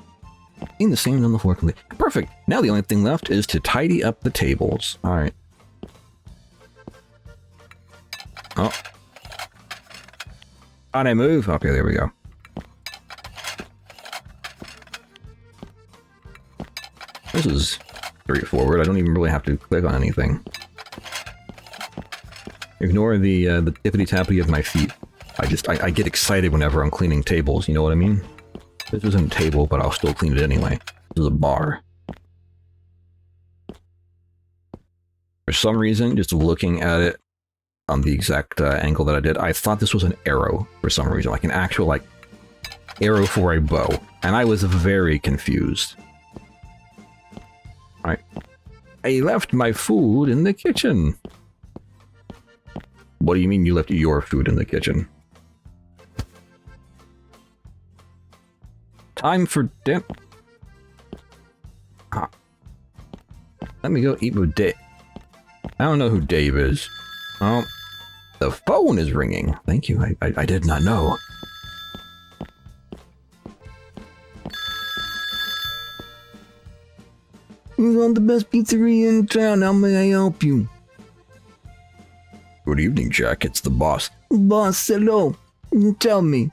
Speaker 1: Clean the stains on the floor completely. Perfect. Now the only thing left is to tidy up the tables. Alright. Oh. How'd I move? Okay, there we go. This is straightforward. I don't even really have to click on anything. Ignore the tippity-tappity of my feet. I get excited whenever I'm cleaning tables, you know what I mean? This isn't a table, but I'll still clean it anyway. This is a bar. For some reason, just looking at it on the exact angle that I did, I thought this was an arrow for some reason, like an actual, like, arrow for a bow. And I was very confused. Alright. I left my food in the kitchen. What do you mean you left your food in the kitchen? Time for dinner. Huh. Let me go eat with Dave. I don't know who Dave is. Oh, the phone is ringing. Thank you. I did not know.
Speaker 5: You want the best pizzeria in town. How may I help you?
Speaker 1: Good evening, Jack. It's the boss.
Speaker 5: Boss, hello. Tell me.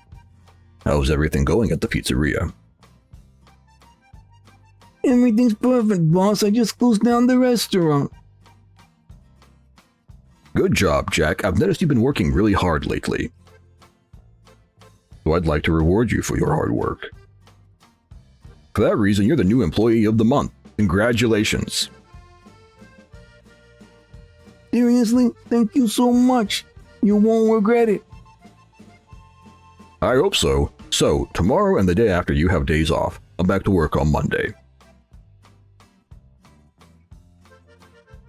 Speaker 1: How's everything going at the pizzeria?
Speaker 5: Everything's perfect, boss. I just closed down the restaurant.
Speaker 1: Good job, Jack. I've noticed you've been working really hard lately. So I'd like to reward you for your hard work. For that reason, you're the new employee of the month. Congratulations.
Speaker 5: Seriously? Thank you so much. You won't regret it.
Speaker 1: I hope so. So, tomorrow and the day after you have days off. I'm back to work on Monday.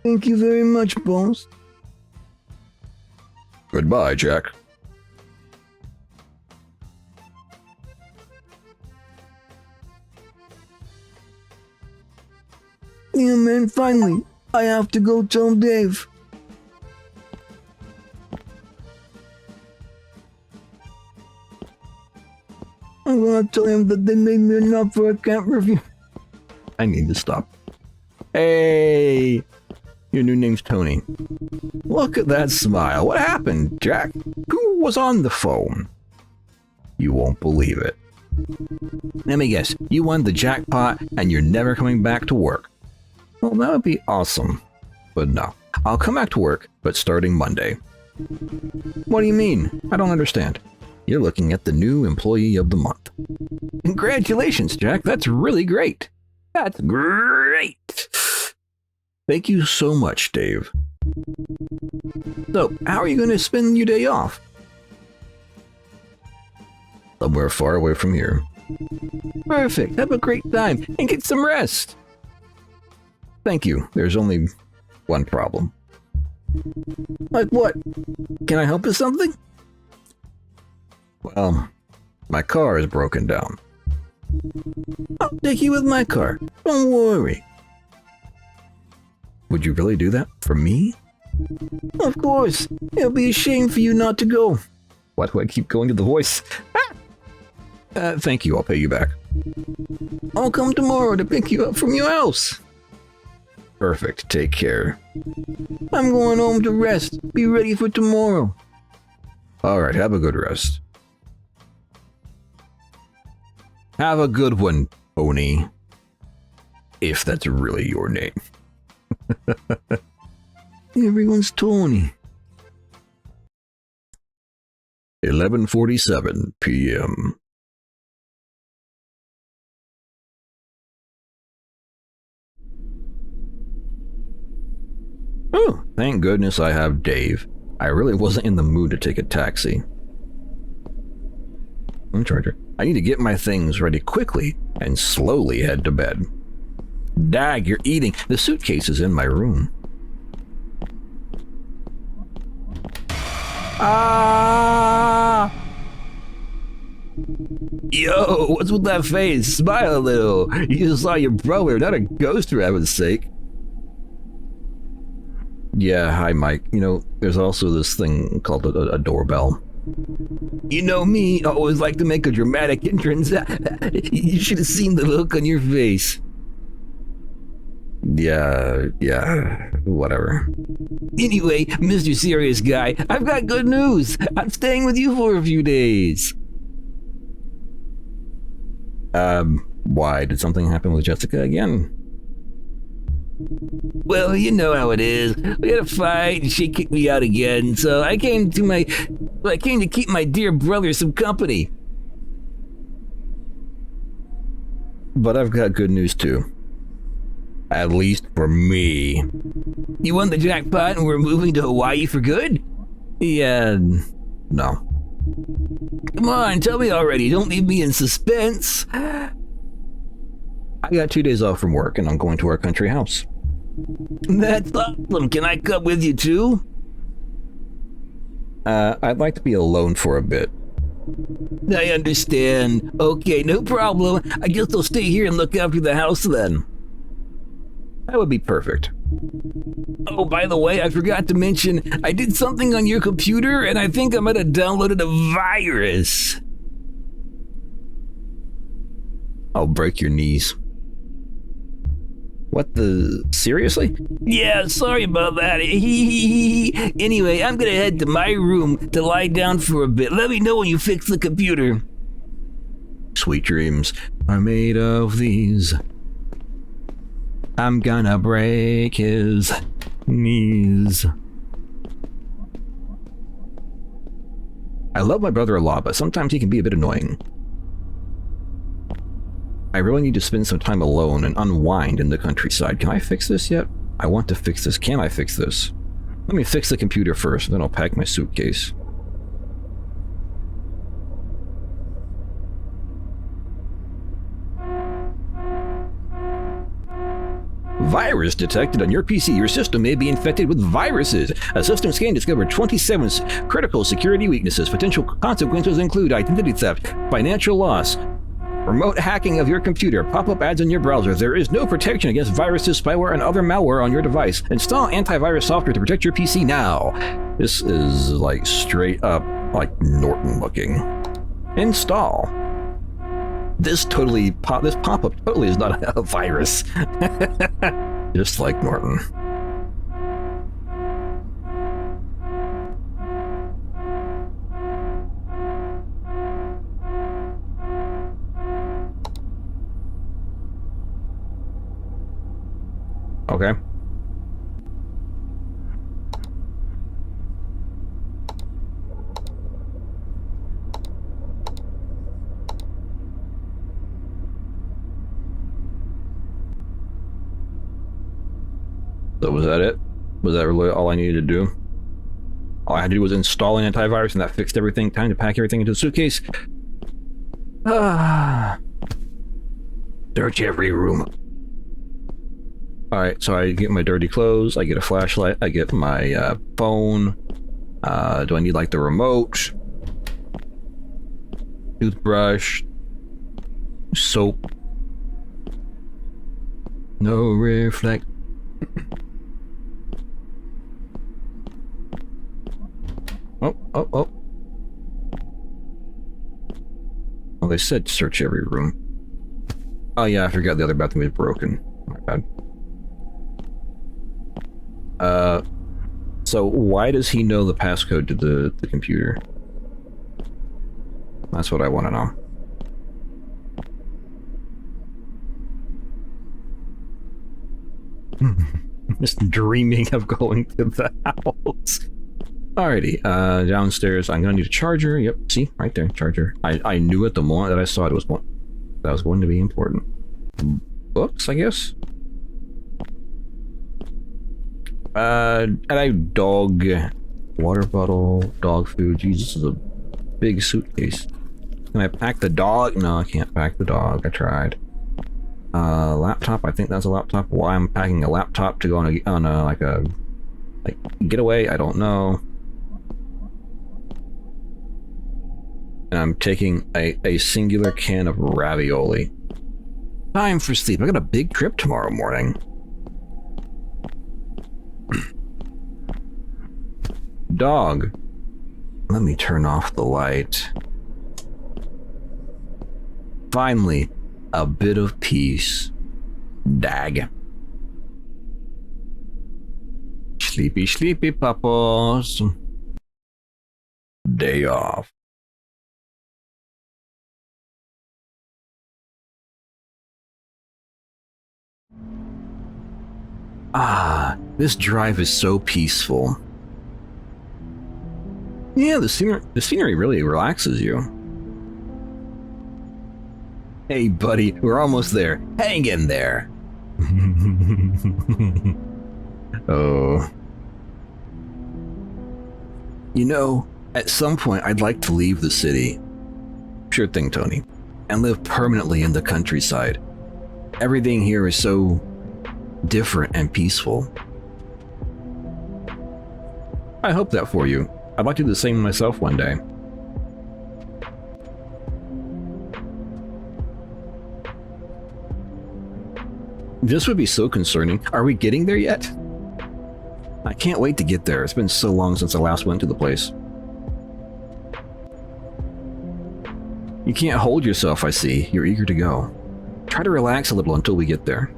Speaker 5: Thank you very much, boss.
Speaker 1: Goodbye, Jack.
Speaker 5: Yeah, man, finally. I have to go tell Dave. I'm gonna tell him that they made me an offer I can't refuse.
Speaker 1: I need to stop. Hey! Your new name's Tony. Look at that smile. What happened, Jack? Ooh. was on the phone. You won't believe it. Let me guess, you won the jackpot and you're never coming back to work. Well, that would be awesome. But no, I'll come back to work, but starting Monday. What do you mean? I don't understand. You're looking at the new employee of the month. Congratulations, Jack. That's really great. That's great. Thank you so much, Dave. So, how are you going to spend your day off? Somewhere far away from here. Perfect. Have a great time and get some rest. Thank you. There's only one problem. Like what? Can I help with something? Well, my car is broken down. I'll take you with my car. Don't worry. Would you really do that for me? Of course. It'll be a shame for you not to go. Why do I keep going to the voice? Thank you. I'll pay you back. I'll come tomorrow to pick you up from your house. Perfect. Take care. I'm going home to rest. Be ready for tomorrow. All right. Have a good rest. Have a good one, Oni. If that's really your name. Everyone's Tony. 11:47 p.m. Oh, thank goodness I have Dave. I really wasn't in the mood to take a taxi. Charger. I need to get my things ready quickly and slowly head to bed. Dag, you're eating. The suitcase is in my room. Ah! Yo, what's with that face? Smile a little. You just saw your brother, not a ghost for heaven's sake. Yeah, hi Mike. You know, there's also this thing called a doorbell. You know me, I always like to make a dramatic entrance. You should have seen the look on your face. Yeah, whatever. Anyway, Mr. Serious Guy, I've got good news. I'm staying with you for a few days. Why? Did something happen with Jessica again? Well, you know how it is. We had a fight and she kicked me out again, so I came to keep my dear brother some company. But I've got good news too. At least for me. You won the jackpot and we're moving to Hawaii for good? Yeah, no. Come on, tell me already. Don't leave me in suspense. I got 2 days off from work and I'm going to our country house. That's awesome. Can I come with you too? I'd like to be alone for a bit. I understand. Okay, no problem. I guess I'll stay here and look after the house then. That would be perfect. Oh, by the way, I forgot to mention, I did something on your computer and I think I might have downloaded a virus. I'll break your knees. What the? Seriously? Yeah, sorry about that. Anyway, I'm gonna head to my room to lie down for a bit. Let me know when you fix the computer. Sweet dreams are made of these. I'm gonna break his knees. I love my brother a lot, but sometimes he can be a bit annoying. I really need to spend some time alone and unwind in the countryside. Can I fix this yet? I want to fix this. Can I fix this? Let me fix the computer first, then I'll pack my suitcase. Virus detected on your PC. Your system may be infected with viruses. A system scan discovered 27 critical security weaknesses. Potential consequences include identity theft, financial loss, remote hacking of your computer, pop-up ads in your browser. There is no protection against viruses, spyware, and other malware on your device. Install antivirus software to protect your PC now. This is like straight up like Norton looking. Install. This pop-up totally is not a virus. Just like Norton. Okay. So was that it? Was that really all I needed to do? All I had to do was install an antivirus and that fixed everything. Time to pack everything into the suitcase. Search every room. Alright, so I get my dirty clothes, I get a flashlight, I get my phone. Do I need like the remote? Toothbrush. Soap. No reflect. Oh. Oh, they said search every room. Oh yeah, I forgot the other bathroom was broken. My bad. So why does he know the passcode to the computer? That's what I want to know. Just dreaming of going to the house. Alrighty, downstairs. I'm gonna need a charger. Yep, see, right there, charger. I knew at the moment that I saw it was going to be important. Books, I guess. And I dog water bottle, dog food. Jesus, this is a big suitcase. Can I pack the dog? No, I can't pack the dog. I tried. Laptop. I think that's a laptop. Why I'm packing a laptop to go on a like getaway? I don't know. And I'm taking a singular can of ravioli. Time for sleep. I got a big trip tomorrow morning. Dog. Let me turn off the light. Finally, a bit of peace. Dag. Sleepy, sleepy puppos. Day off. Ah, this drive is so peaceful. Yeah, the scenery really relaxes you. Hey, buddy, we're almost there. Hang in there. Oh. You know, at some point I'd like to leave the city. Sure thing, Tony. And live permanently in the countryside. Everything here is so different and peaceful. I hope that for you. I'd like to do the same myself one day. This would be so concerning. Are we getting there yet? I can't wait to get there. It's been so long since I last went to the place. You can't hold yourself, I see. You're eager to go. Try to relax a little until we get there.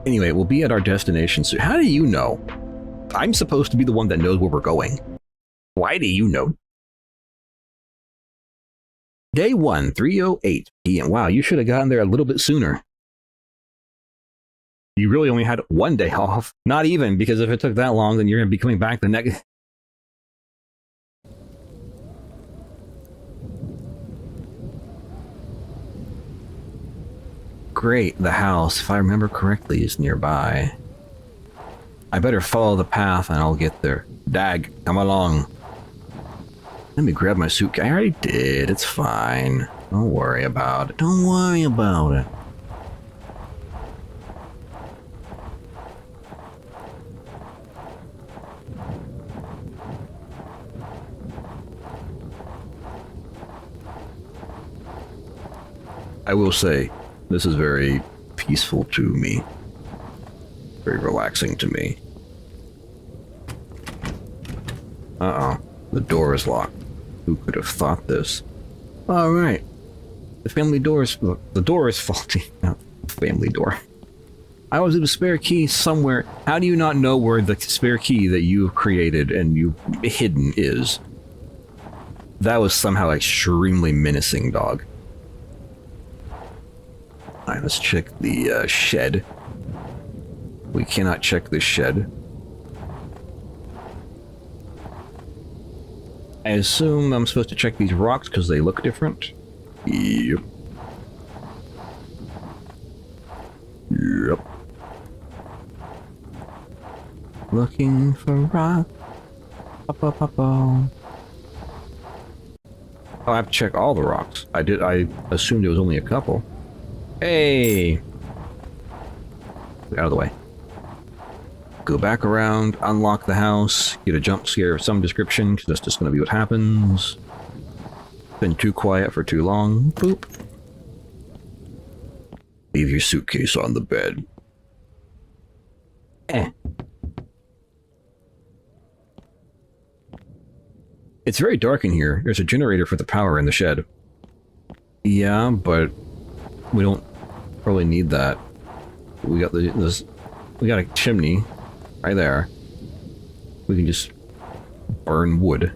Speaker 1: Anyway, we'll be at our destination soon. How do you know? I'm supposed to be the one that knows where we're going. Why do you know? Day 1, 3:08 p.m. Wow, you should have gotten there a little bit sooner. You really only had one day off. Not even, because if it took that long, then you're going to be coming back the next... Great, the house, if I remember correctly, is nearby. I better follow the path and I'll get there. Dag, come along. Let me grab my suitcase. I already did, it's fine. Don't worry about it. Don't worry about it. I will say, this is very peaceful to me. Very relaxing to me. Uh-oh. The door is locked. Who could have thought this? Alright. The door is faulty. No, family door. I was in a spare key somewhere. How do you not know where the spare key that you've created and you've hidden is? That was somehow extremely menacing, dog. Alright, let's check the shed. We cannot check the shed. I assume I'm supposed to check these rocks because they look different. Yep. Yep. Looking for rock. Oh, I have to check all the rocks. I assumed it was only a couple. Hey! Out of the way. Go back around, unlock the house, get a jump scare of some description, because that's just going to be what happens. Been too quiet for too long. Boop. Leave your suitcase on the bed. It's very dark in here. There's a generator for the power in the shed. Yeah, but we don't probably need that. We got we got a chimney right there. We can just burn wood.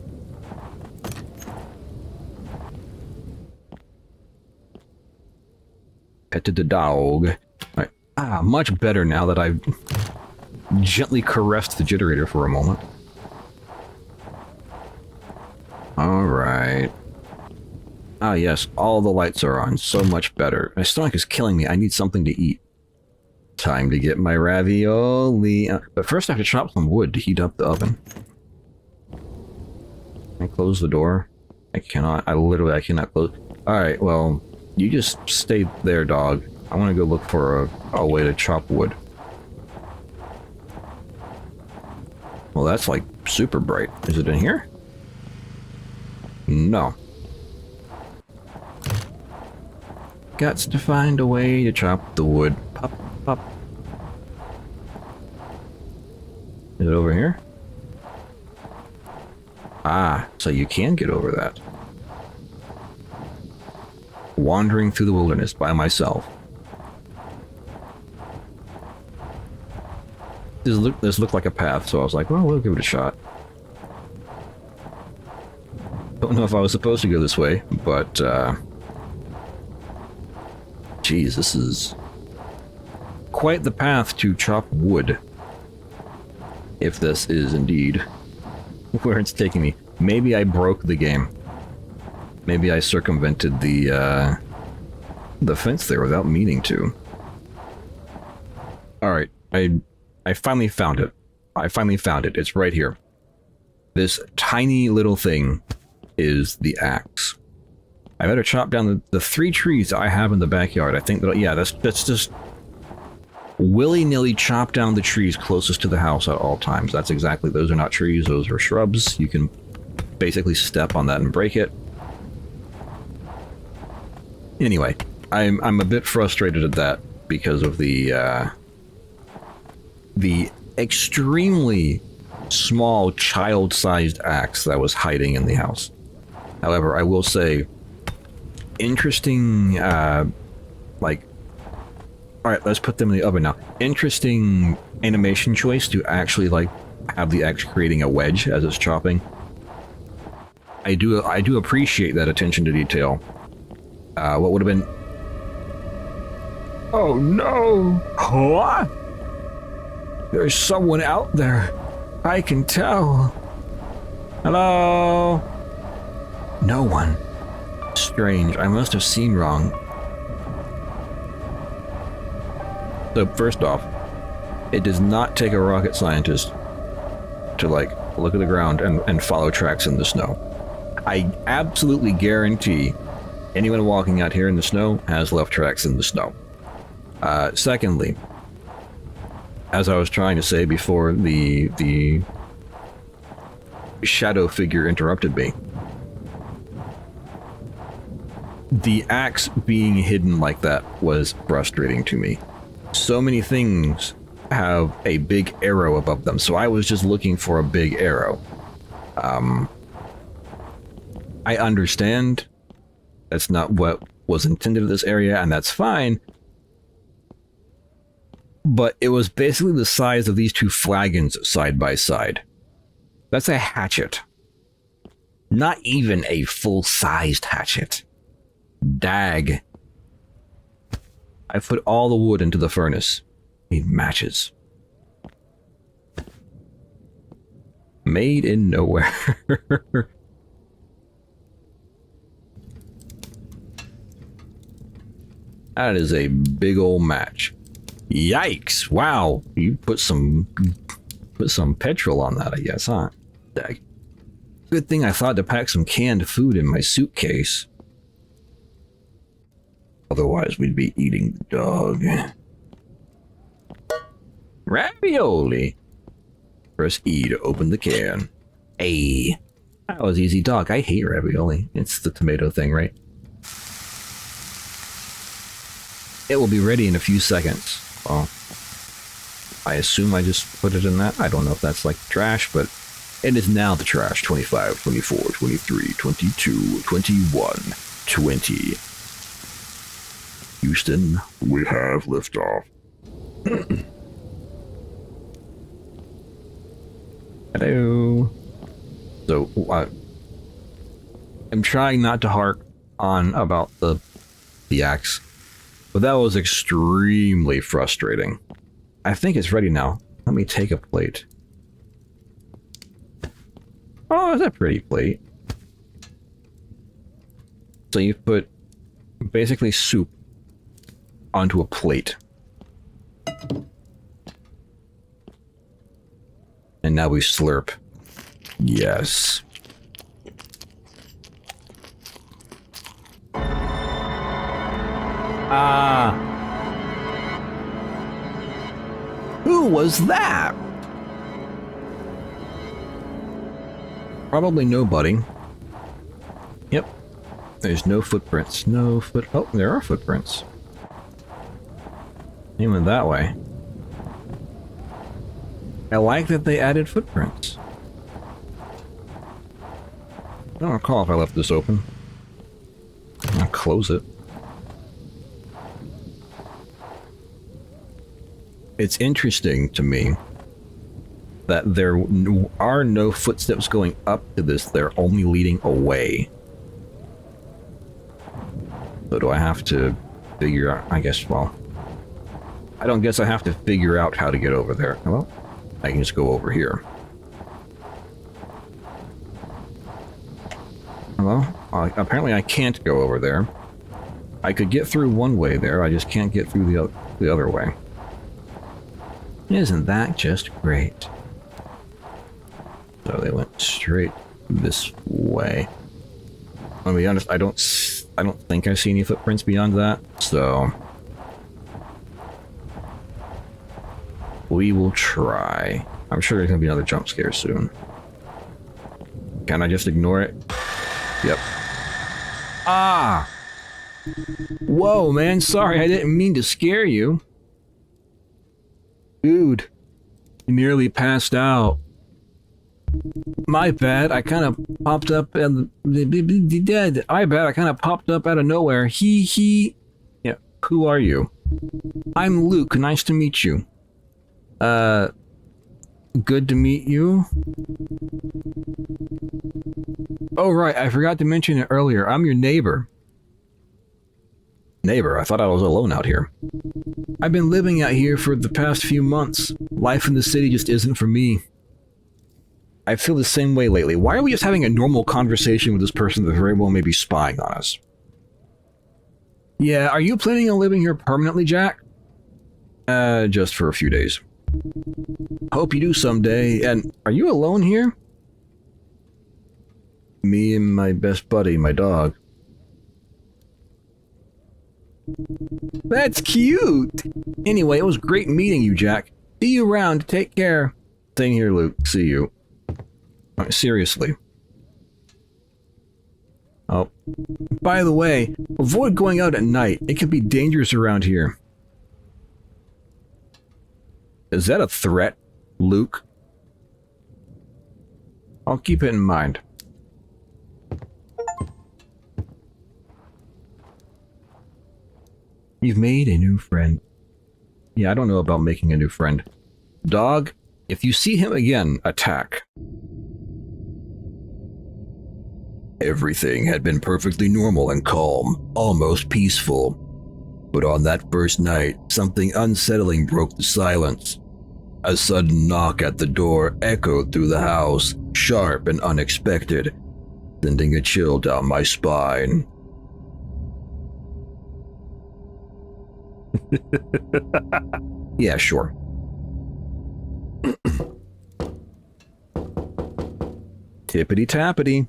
Speaker 1: Petted the dog. Right. Ah, much better now that I've gently caressed the generator for a moment. Alright. Ah yes, all the lights are on. So much better. My stomach is killing me. I need something to eat. Time to get my ravioli. But first I have to chop some wood to heat up the oven. Can I close the door? I cannot. I cannot close. Alright, well, you just stay there, dog. I want to go look for a way to chop wood. Well, that's like super bright. Is it in here? No. Gots to find a way to chop the wood. Pop, pop. Is it over here? Ah, so you can get over that. Wandering through the wilderness by myself. This looked like a path, so I was like, well, we'll give it a shot. Don't know if I was supposed to go this way, but, geez, this is quite the path to chop wood. If this is indeed where it's taking me. Maybe I broke the game. Maybe I circumvented the fence there without meaning to. Alright, I finally found it. I finally found it. It's right here. This tiny little thing is the axe. I better chop down the 3 trees I have in the backyard. I think that, yeah, that's just willy-nilly chop down the trees closest to the house at all times. That's exactly, those are not trees, those are shrubs. You can basically step on that and break it. Anyway, I'm a bit frustrated at that because of the extremely small child-sized axe that was hiding in the house. However, I will say, interesting, like, alright, let's put them in the oven now. Interesting animation choice to actually, like, have the axe creating a wedge as it's chopping. I do appreciate that attention to detail. What would have been... Oh no! What? There's someone out there. I can tell. Hello? No one. Strange. I must have seen wrong. So first off, it does not take a rocket scientist to, like, look at the ground and follow tracks in the snow. I absolutely guarantee anyone walking out here in the snow has left tracks in the snow. Secondly, as I was trying to say before the shadow figure interrupted me, the axe being hidden like that was frustrating to me. So many things have a big arrow above them, so I was just looking for a big arrow. I understand that's not what was intended in this area, and that's fine, but it was basically the size of these 2 flagons side by side. That's a hatchet. Not even a full-sized hatchet. Dag. I put all the wood into the furnace. Need matches. Made in nowhere. That is a big old match. Yikes! Wow, you put some petrol on that, I guess, huh? Good thing I thought to pack some canned food in my suitcase. Otherwise, we'd be eating the dog. Ravioli. Press E to open the can. Hey, that was easy, dog. I hate ravioli. It's the tomato thing, right? It will be ready in a few seconds. Well, I assume I just put it in that. I don't know if that's like trash, but it is now the trash. 25, 24, 23, 22, 21, 20. Houston, we have liftoff. Hello. So, I'm trying not to harp on about the axe, but that was extremely frustrating. I think it's ready now. Let me take a plate. Oh, that's a pretty plate. So you put basically soup onto a plate. And now we slurp. Yes. Who was that? Probably nobody. Yep. There's no footprints. No foot... Oh, there are footprints. Even that way. I like that they added footprints. I don't recall if I left this open. I'll close it. It's interesting to me that there are no footsteps going up to this, they're only leading away. So do I have to figure out, I guess, well, I don't guess I have to figure out how to get over there. Well, I can just go over here. Well, apparently I can't go over there. I could get through one way there, I just can't get through the other way. Isn't that just great? So they went straight this way. I'll be honest, I don't think I see any footprints beyond that, so we will try. I'm sure there's gonna be another jump scare soon. Can I just ignore it? Yep. Ah! Whoa, man, sorry, I didn't mean to scare you. Dude, you nearly passed out. My bad, I kind of popped up and dead. I bet I kind of popped up out of nowhere. Yeah, who are you? I'm Luke, nice to meet you. Good to meet you. Oh right, I forgot to mention it earlier. I'm your neighbor. Neighbor, I thought I was alone out here. I've been living out here for the past few months. Life in the city just isn't for me. I feel the same way lately. Why are we just having a normal conversation with this person that very well may be spying on us? Yeah, are you planning on living here permanently, Jack? Just for a few days. Hope you do someday. And are you alone here? Me and my best buddy, my dog. That's cute! Anyway, it was great meeting you, Jack. See you around. Take care. Same here, Luke. See you. Right, seriously. Oh. By the way, avoid going out at night. It can be dangerous around here. Is that a threat, Luke? I'll keep it in mind. You've made a new friend. Yeah, I don't know about making a new friend. Dog, if you see him again, attack. Everything had been perfectly normal and calm, almost peaceful. But on that first night, something unsettling broke the silence. A sudden knock at the door echoed through the house, sharp and unexpected, sending a chill down my spine. Yeah, sure. Tippity tappity.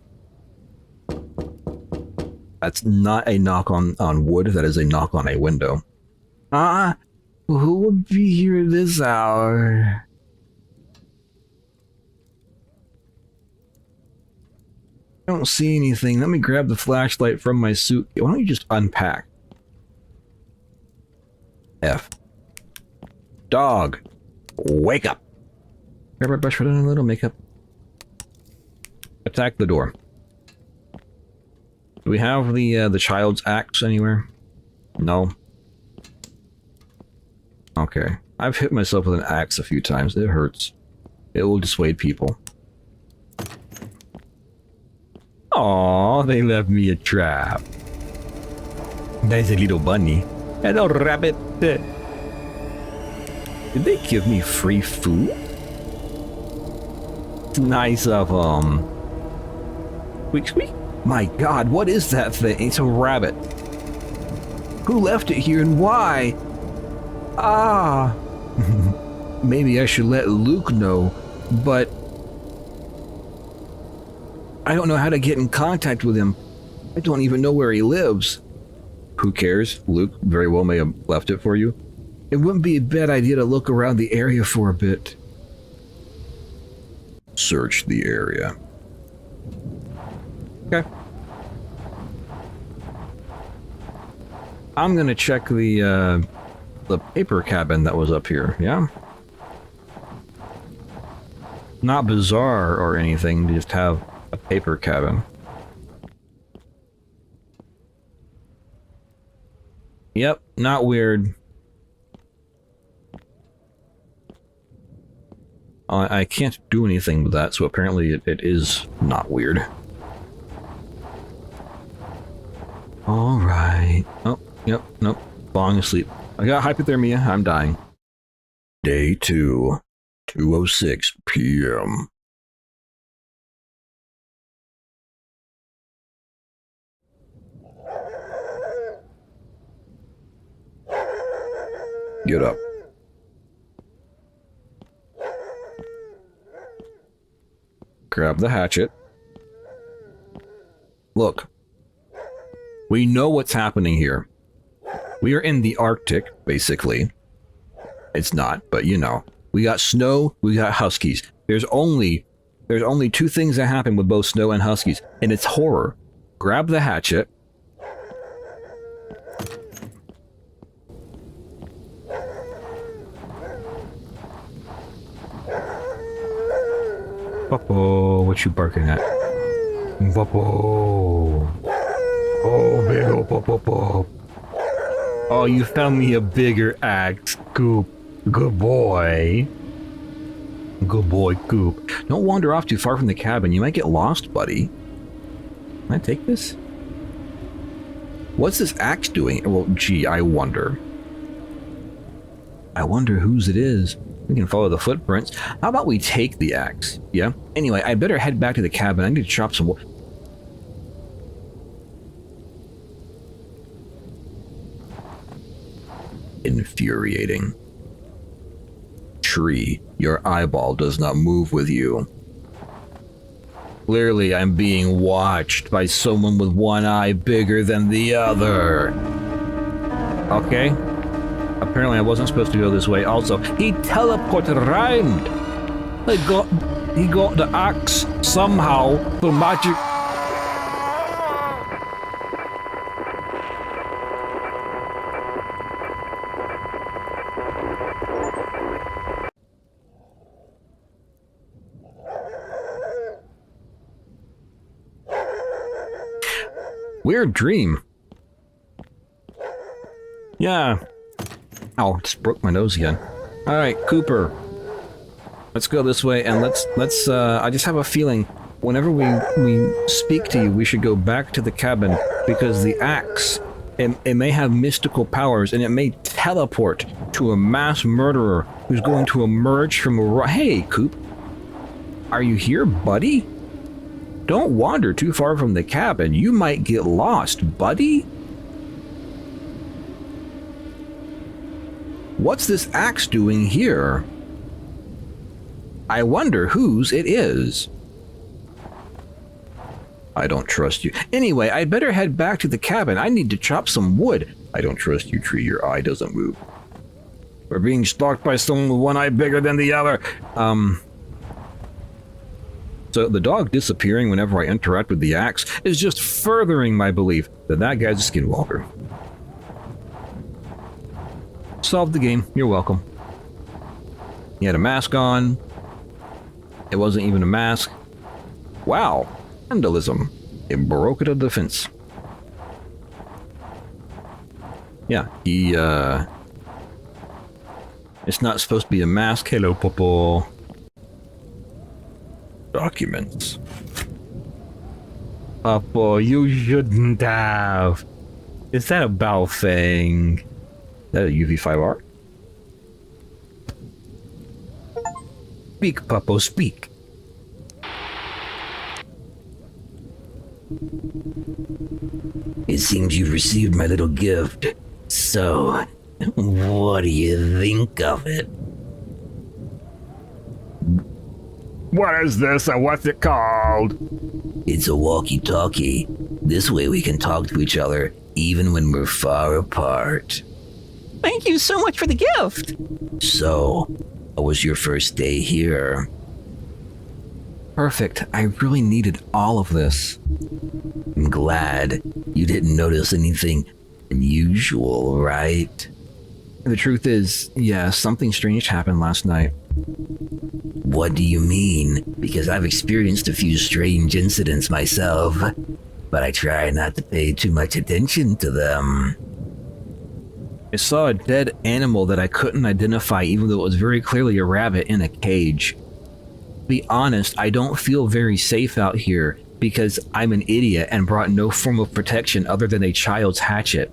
Speaker 1: That's not a knock on wood, that is a knock on a window.
Speaker 5: Who would be here this hour?
Speaker 1: I don't see anything. Let me grab the flashlight from my suit. Why don't you just unpack? F. Dog. Wake up. Grab my brush for a little makeup. Attack the door. Do we have the child's axe anywhere? No. Okay. I've hit myself with an axe a few times. It hurts. It will dissuade people. Aw, they left me a trap. There's a little bunny. Hello, rabbit. Did they give me free food? It's nice of them. Squeak, squeak. My God, what is that thing? It's a rabbit. Who left it here and why? Ah. Maybe I should let Luke know, but I don't know how to get in contact with him. I don't even know where he lives. Who cares? Luke very well may have left it for you. It wouldn't be a bad idea to look around the area for a bit. Search the area. Okay. I'm gonna check the paper cabin that was up here, yeah? Not bizarre or anything, just have a paper cabin. Yep, not weird. I can't do anything with that, so apparently it is not weird. Alright. Oh, yep, nope. Falling asleep. I got hypothermia, I'm dying. Day 2, 2:06 p.m. Get up. Grab the hatchet. Look. We know what's happening here. We are in the Arctic, basically. It's not, but you know. We got snow, we got huskies. There's only two things that happen with both snow and huskies, and it's horror. Grab the hatchet. Popo, what you barking at? Popo. Oh, big ol' Popo. Oh, you found me a bigger axe, Coop. Good boy. Good boy, Coop. Don't wander off too far from the cabin. You might get lost, buddy. Can I take this? What's this axe doing? Well, gee, I wonder. I wonder whose it is. We can follow the footprints. How about we take the axe? Yeah? Anyway, I better head back to the cabin. I need to chop some wood. Infuriating. Tree, your eyeball does not move with you. Clearly, I'm being watched by someone with one eye bigger than the other. Okay. Apparently, I wasn't supposed to go this way. Also, he teleported around. He got the axe somehow through magic. Weird dream. Yeah. Ow, just broke my nose again. Alright, Cooper. Let's go this way and let's I just have a feeling whenever we speak to you, we should go back to the cabin because the axe It may have mystical powers, and it may teleport to a mass murderer who's going to emerge from a... Hey, Coop. Are you here, buddy? Don't wander too far from the cabin. You might get lost, buddy. What's this axe doing here? I wonder whose it is. I don't trust you. Anyway, I'd better head back to the cabin. I need to chop some wood. I don't trust you, tree. Your eye doesn't move. We're being stalked by someone with one eye bigger than the other. So the dog disappearing whenever I interact with the axe is just furthering my belief that that guy's a skinwalker. Solved the game. You're welcome. He had a mask on. It wasn't even a mask. Wow. Vandalism. It broke it a defense. Yeah, he, it's not supposed to be a mask. Hello, Popo. Documents. Popo, you shouldn't have. Is that a bow thing? Is that a UV5R? Speak, Popo, speak.
Speaker 3: It seems you've received my little gift. So, what do you think of it?
Speaker 4: What is this and what's it called?
Speaker 3: It's a walkie-talkie. This way we can talk to each other even when we're far apart.
Speaker 5: Thank you so much for the gift.
Speaker 3: So, how was your first day here?
Speaker 1: Perfect. I really needed all of this.
Speaker 3: I'm glad you didn't notice anything unusual, right?
Speaker 1: The truth is, yeah, something strange happened last night.
Speaker 3: What do you mean? Because I've experienced a few strange incidents myself, but I try not to pay too much attention to them.
Speaker 1: I saw a dead animal that I couldn't identify, even though it was very clearly a rabbit in a cage. To be honest, I don't feel very safe out here because I'm an idiot and brought no form of protection other than a child's hatchet.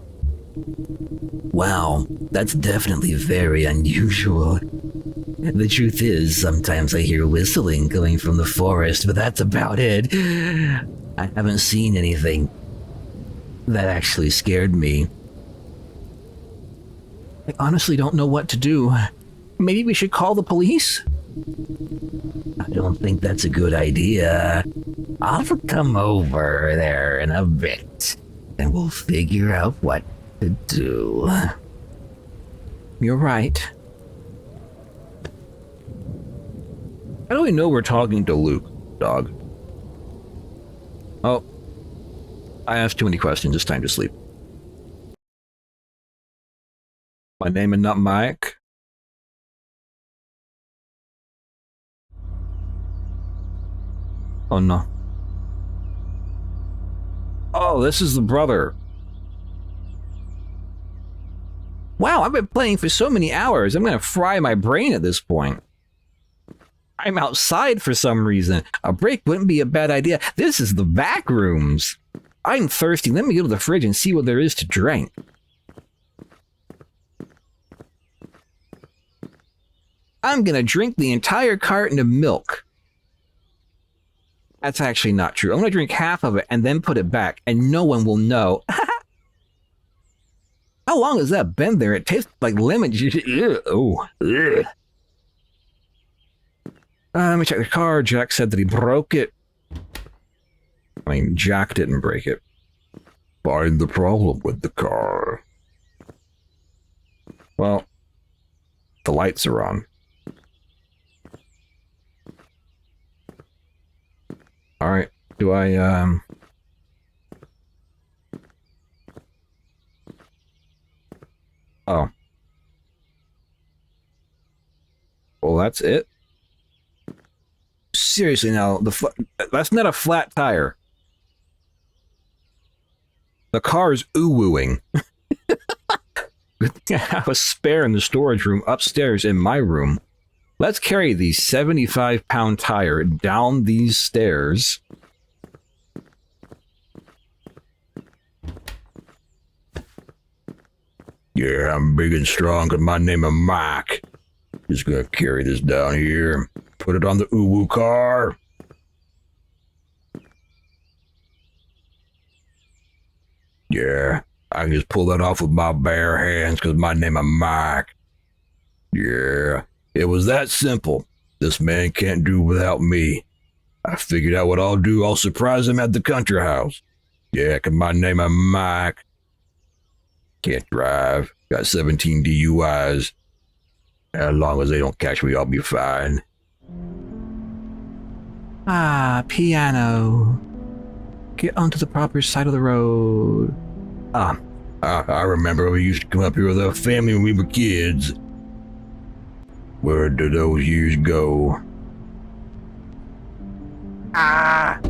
Speaker 3: Wow, that's definitely very unusual. The truth is, sometimes I hear whistling coming from the forest, but that's about it. I haven't seen anything that actually scared me.
Speaker 1: I honestly don't know what to do. Maybe we should call the police?
Speaker 3: I don't think that's a good idea. I'll come over there in a bit, and we'll figure out what to do.
Speaker 1: You're right. How do we know we're talking to Luke, dog? Oh. I asked too many questions. It's time to sleep. My name is not Mike. Oh no. Oh, this is the brother. Wow, I've been playing for so many hours. I'm gonna fry my brain at this point. I'm outside for some reason. A break wouldn't be a bad idea. This is the back rooms. I'm thirsty. Let me go to the fridge and see what there is to drink. I'm gonna drink the entire carton of milk. That's actually not true. I'm gonna drink half of it and then put it back, and no one will know. How long has that been there? It tastes like lemon juice. Oh. Let me check the car. Jack said that he broke it. I mean, Jack didn't break it. Find the problem with the car. Well, the lights are on. Alright, do I, Oh. Well, that's it? Seriously now, that's not a flat tire. The car is ooh-wooing. I have a spare in the storage room upstairs in my room. Let's carry the 75-pound tire down these stairs. Yeah, I'm big and strong because my name is Mike. Just gonna carry this down here. Put it on the uwu car. Yeah, I can just pull that off with my bare hands because my name is Mike. Yeah, it was that simple. This man can't do without me. I figured out what I'll do. I'll surprise him at the country house. Yeah, because my name is Mike. Can't drive. Got 17 DUIs. As long as they don't catch me, I'll be fine.
Speaker 5: Ah, piano. Get onto the proper side of the road.
Speaker 1: I remember we used to come up here with our family when we were kids. Where did those years go?
Speaker 5: Ah!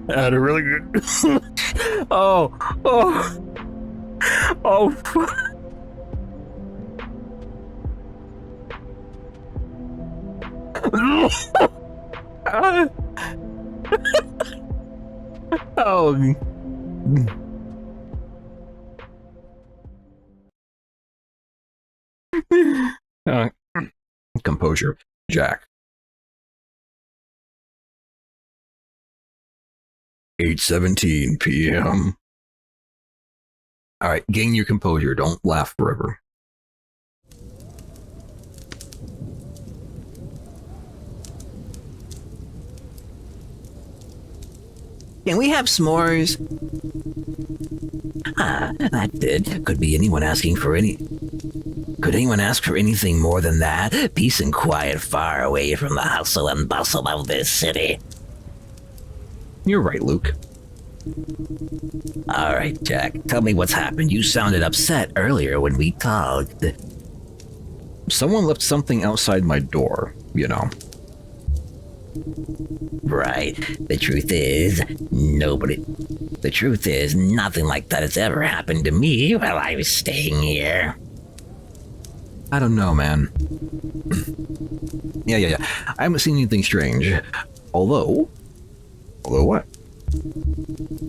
Speaker 1: I had a really good...
Speaker 5: Oh! Oh!
Speaker 1: Composure. Jack. 8:17 p.m. Alright, gain your composure. Don't laugh forever.
Speaker 5: Can we have s'mores?
Speaker 3: That did. Could anyone ask for anything more than that? Peace and quiet far away from the hustle and bustle of this city.
Speaker 1: You're right, Luke.
Speaker 3: All right, Jack, tell me what's happened. You sounded upset earlier when we talked.
Speaker 1: Someone left something outside my door, you know.
Speaker 3: Right. The truth is, nothing like that has ever happened to me while I was staying here.
Speaker 1: I don't know, man. Yeah. I haven't seen anything strange. Although what?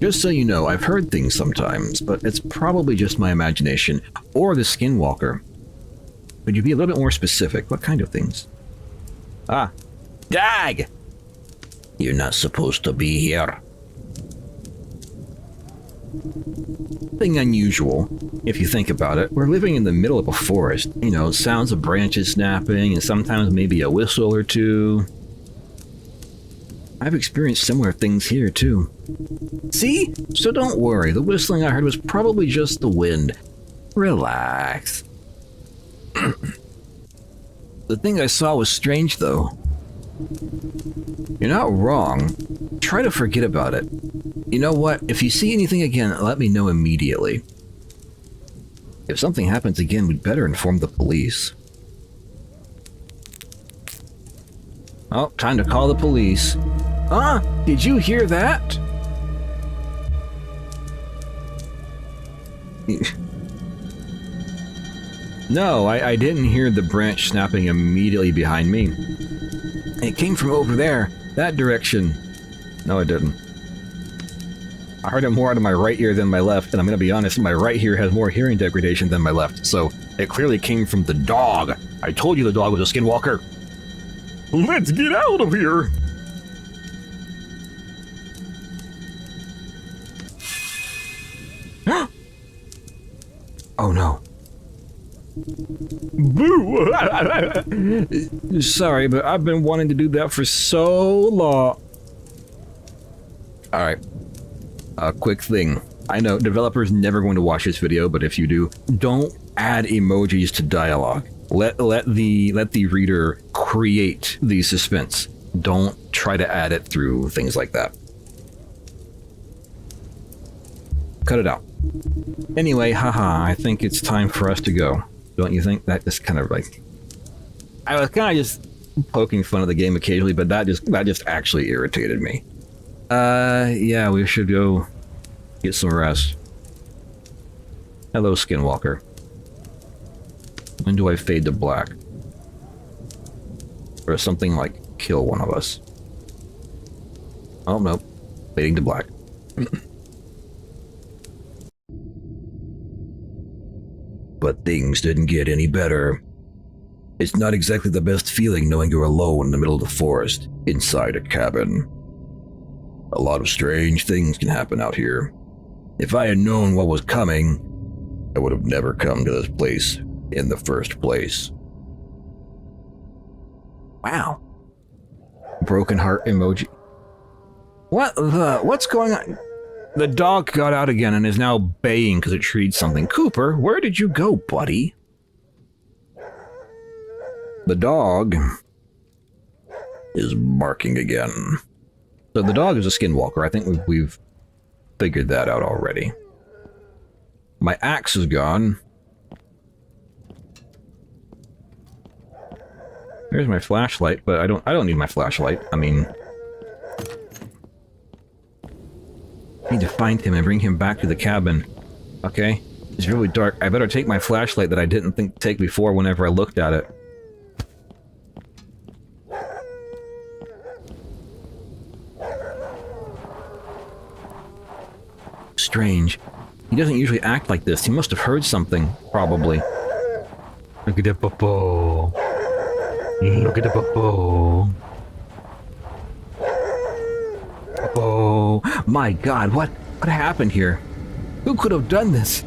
Speaker 1: Just so you know, I've heard things sometimes, but it's probably just my imagination, or the skinwalker. Could you be a little bit more specific? What kind of things?
Speaker 3: Dag! You're not supposed to be here.
Speaker 1: Nothing unusual, if you think about it. We're living in the middle of a forest. You know, sounds of branches snapping, and sometimes maybe a whistle or two. I've experienced similar things here, too. See? So don't worry, the whistling I heard was probably just the wind. Relax. The thing I saw was strange, though. You're not wrong. Try to forget about it. You know what? If you see anything again, let me know immediately. If something happens again, we'd better inform the police. Oh, time to call the police. Did you hear that? No, I didn't hear the branch snapping immediately behind me. It came from over there, that direction. No, it didn't. I heard it more out of my right ear than my left, and I'm gonna be honest, my right ear has more hearing degradation than my left, so it clearly came from the dog. I told you the dog was a skinwalker.
Speaker 4: Let's get out of here!
Speaker 1: Oh no.
Speaker 4: Boo!
Speaker 1: Sorry, but I've been wanting to do that for so long. Alright. A quick thing. I know developers never going to watch this video, but if you do, don't add emojis to dialogue. Let the reader create the suspense. Don't try to add it through things like that. Cut it out. Anyway, haha, I think it's time for us to go. Don't you think? That just kind of like... I was kind of just poking fun of the game occasionally, but that just actually irritated me. Yeah, we should go get some rest. Hello, Skinwalker. When do I fade to black? Or something like kill one of us. Oh, no. Fading to black. But things didn't get any better. It's not exactly the best feeling knowing you're alone in the middle of the forest, inside a cabin. A lot of strange things can happen out here. If I had known what was coming, I would have never come to this place in the first place.
Speaker 5: Wow. Broken heart emoji. What's going on? The dog got out again and is now baying because it treed something. Cooper, where did you go, buddy?
Speaker 1: The dog is barking again.
Speaker 5: So the dog is a skinwalker. I think we've figured that out already. My axe is gone. There's my flashlight, but I don't need my flashlight. I mean, I need to find him and bring him back to the cabin. Okay? It's really dark. I better take my flashlight that I didn't think to take before whenever I looked at it. Strange. He doesn't usually act like this. He must have heard something, probably. Look at the popo. Look at the popo. Oh my god, what happened here? Who could have done this?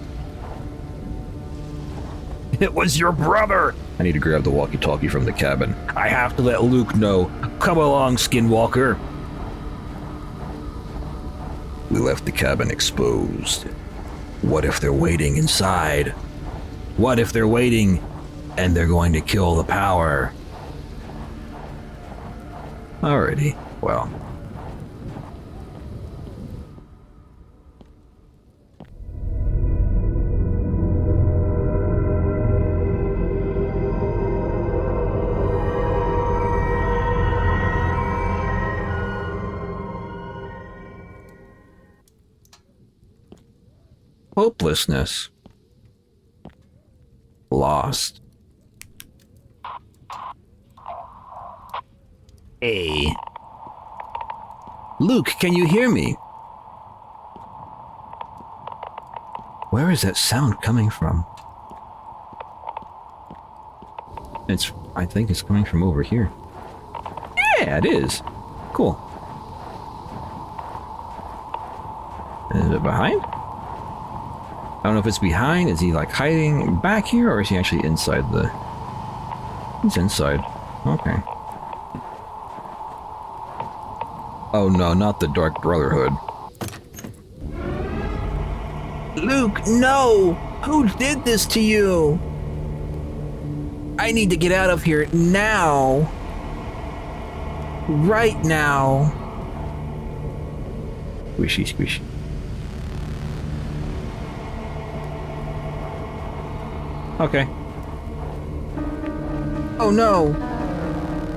Speaker 4: It was your brother!
Speaker 1: I need to grab the walkie-talkie from the cabin. I have to let Luke know. Come along, Skinwalker. We left the cabin exposed. What if they're waiting inside? What if they're waiting and they're going to kill the power? Alrighty, well. Hopelessness. Lost. Hey. Luke, can you hear me? Where is that sound coming from? I think it's coming from over here. Yeah, it is. Cool. Is it behind? I don't know if it's behind. Is he like hiding back here, or is he actually inside the... He's inside. Okay. Oh no, not the Dark Brotherhood. Luke, no! Who did this to you? I need to get out of here now. Right now. Squishy, squishy. Okay. Oh no!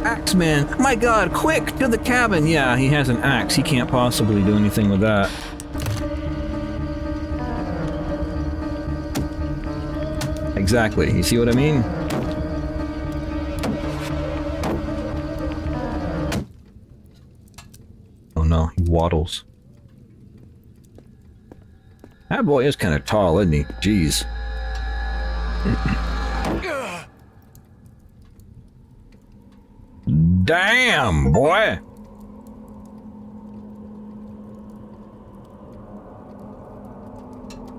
Speaker 1: Axeman! My god, quick! To the cabin! Yeah, he has an axe. He can't possibly do anything with that. Exactly. You see what I mean? Oh no, he waddles. That boy is kind of tall, isn't he? Jeez. Damn, boy!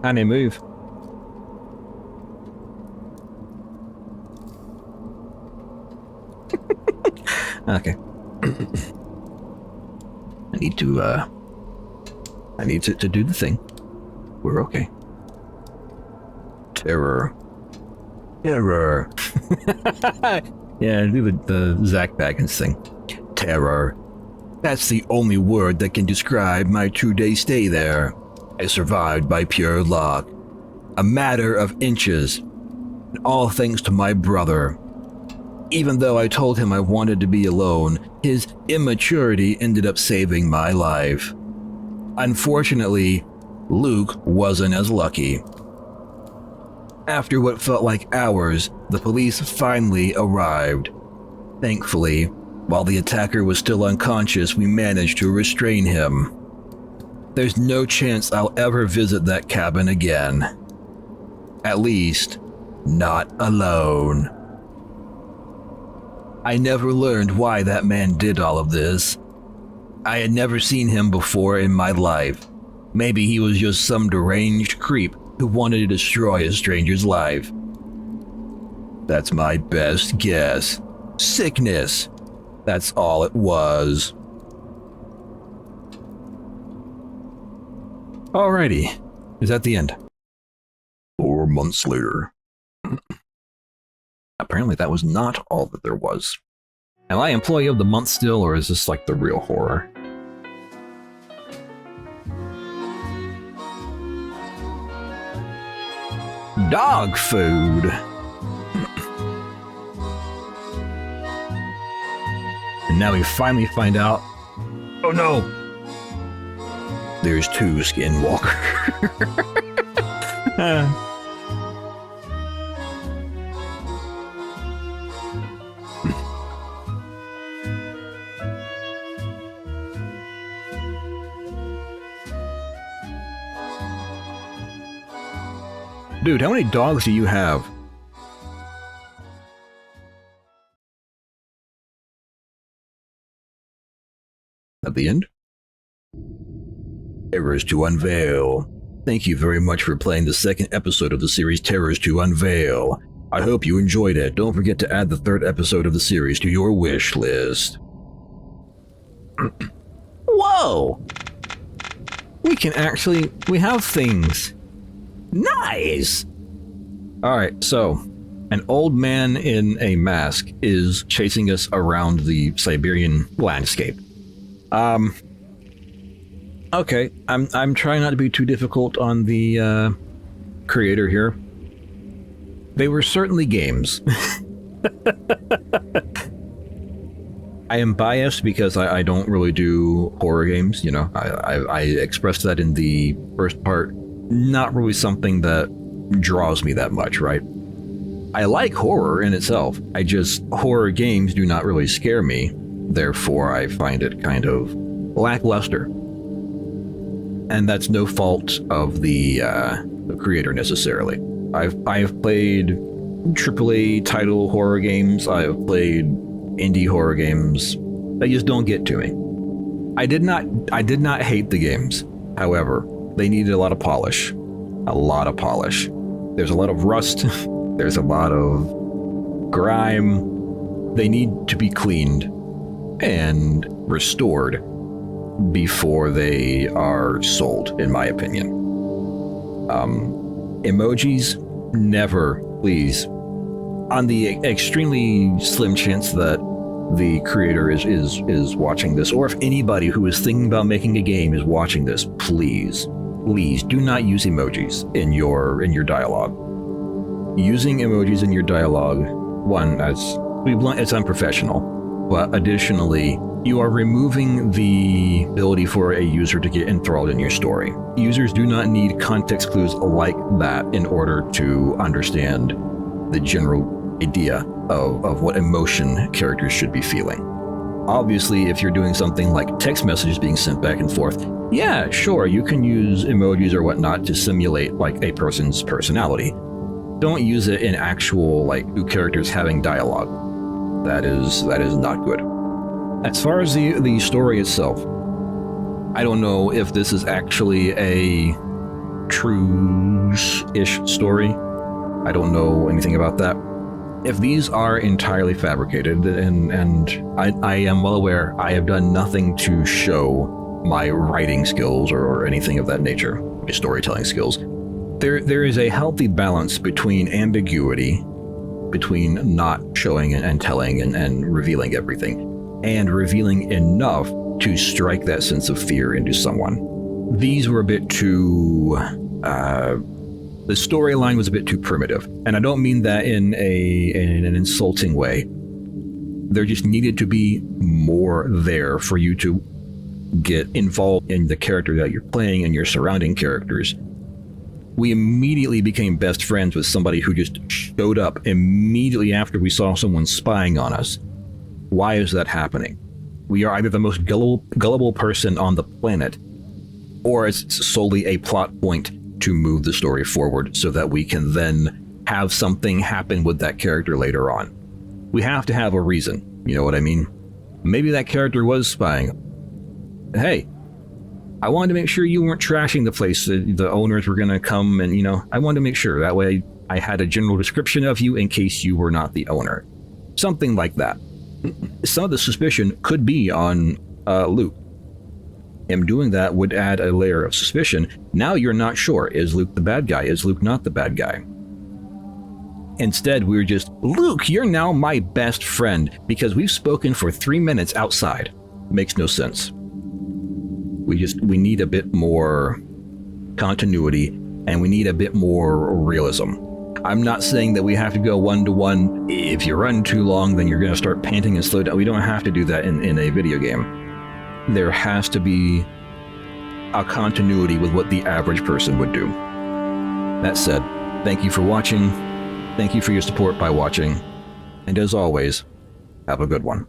Speaker 1: Can he move? Okay. I need to do the thing. We're okay. Terror. Terror. Yeah, do the Zach Baggins thing. Terror. That's the only word that can describe my 2-day stay there. I survived by pure luck. A matter of inches. And all thanks to my brother. Even though I told him I wanted to be alone, his immaturity ended up saving my life. Unfortunately, Luke wasn't as lucky. After what felt like hours, the police finally arrived. Thankfully, while the attacker was still unconscious, we managed to restrain him. There's no chance I'll ever visit that cabin again. At least, not alone. I never learned why that man did all of this. I had never seen him before in my life. Maybe he was just some deranged creep who wanted to destroy a stranger's life. That's my best guess. Sickness. That's all it was. Alrighty. Is that the end? 4 months later. Apparently that was not all that there was. Am I employee of the month still, or is this like the real horror? Dog food. And now we finally find out. Oh no! There's 2 Skinwalker. Dude, how many dogs do you have? At the end? Terrors to Unveil. Thank you very much for playing the second episode of the series Terrors to Unveil. I hope you enjoyed it. Don't forget to add the 3rd episode of the series to your wish list. Whoa! We have things. Nice! Alright, so, an old man in a mask is chasing us around the Siberian landscape. Okay, I'm trying not to be too difficult on the creator here. They were certainly games. I am biased because I don't really do horror games, you know. I expressed that in the first part. Not really something that draws me that much, right? I like horror in itself. Horror games do not really scare me. Therefore, I find it kind of lackluster. And that's no fault of the creator necessarily. I've played AAA title horror games. I've played indie horror games. They just don't get to me. I did not hate the games. However, they needed a lot of polish. A lot of polish. There's a lot of rust. There's a lot of grime. They need to be cleaned and restored before they are sold, in my opinion. Emojis, never, please. On the extremely slim chance that the creator is watching this, or if anybody who is thinking about making a game is watching this, please do not use emojis in your dialogue. Using emojis in your dialogue, one, as to be blunt, it's unprofessional, but additionally, you are removing the ability for a user to get enthralled in your story. Users do not need context clues like that in order to understand the general idea of what emotion characters should be feeling. Obviously, if you're doing something like text messages being sent back and forth, yeah, sure, you can use emojis or whatnot to simulate like a person's personality. Don't use it in actual like 2 characters having dialogue. That is not good. As far as the story itself, I don't know if this is actually a true-ish story. I don't know anything about that. If these are entirely fabricated, and I am well aware, I have done nothing to show my writing skills or anything of that nature, my storytelling skills. There is a healthy balance between ambiguity, between not showing and telling and revealing everything, and revealing enough to strike that sense of fear into someone. These were a bit too... the storyline was a bit too primitive, and I don't mean that in an insulting way. There just needed to be more there for you to get involved in the character that you're playing and your surrounding characters. We immediately became best friends with somebody who just showed up immediately after we saw someone spying on us. Why is that happening? We are either the most gullible person on the planet, or it's solely a plot point to move the story forward so that we can then have something happen with that character later on. We have to have a reason, you know what I mean? Maybe that character was spying. Hey, I wanted to make sure you weren't trashing the place. The owners were going to come and, I wanted to make sure. That way I had a general description of you in case you were not the owner. Something like that. Some of the suspicion could be on Luke. Him doing that would add a layer of suspicion. Now you're not sure. Is Luke the bad guy? Is Luke not the bad guy? Instead, we're just, Luke, you're now my best friend because we've spoken for 3 minutes outside. Makes no sense. We need a bit more continuity and we need a bit more realism. I'm not saying that we have to go 1-to-1. If you run too long, then you're going to start panting and slow down. We don't have to do that in a video game. There has to be a continuity with what the average person would do. That said, thank you for watching. Thank you for your support by watching. And as always, have a good one.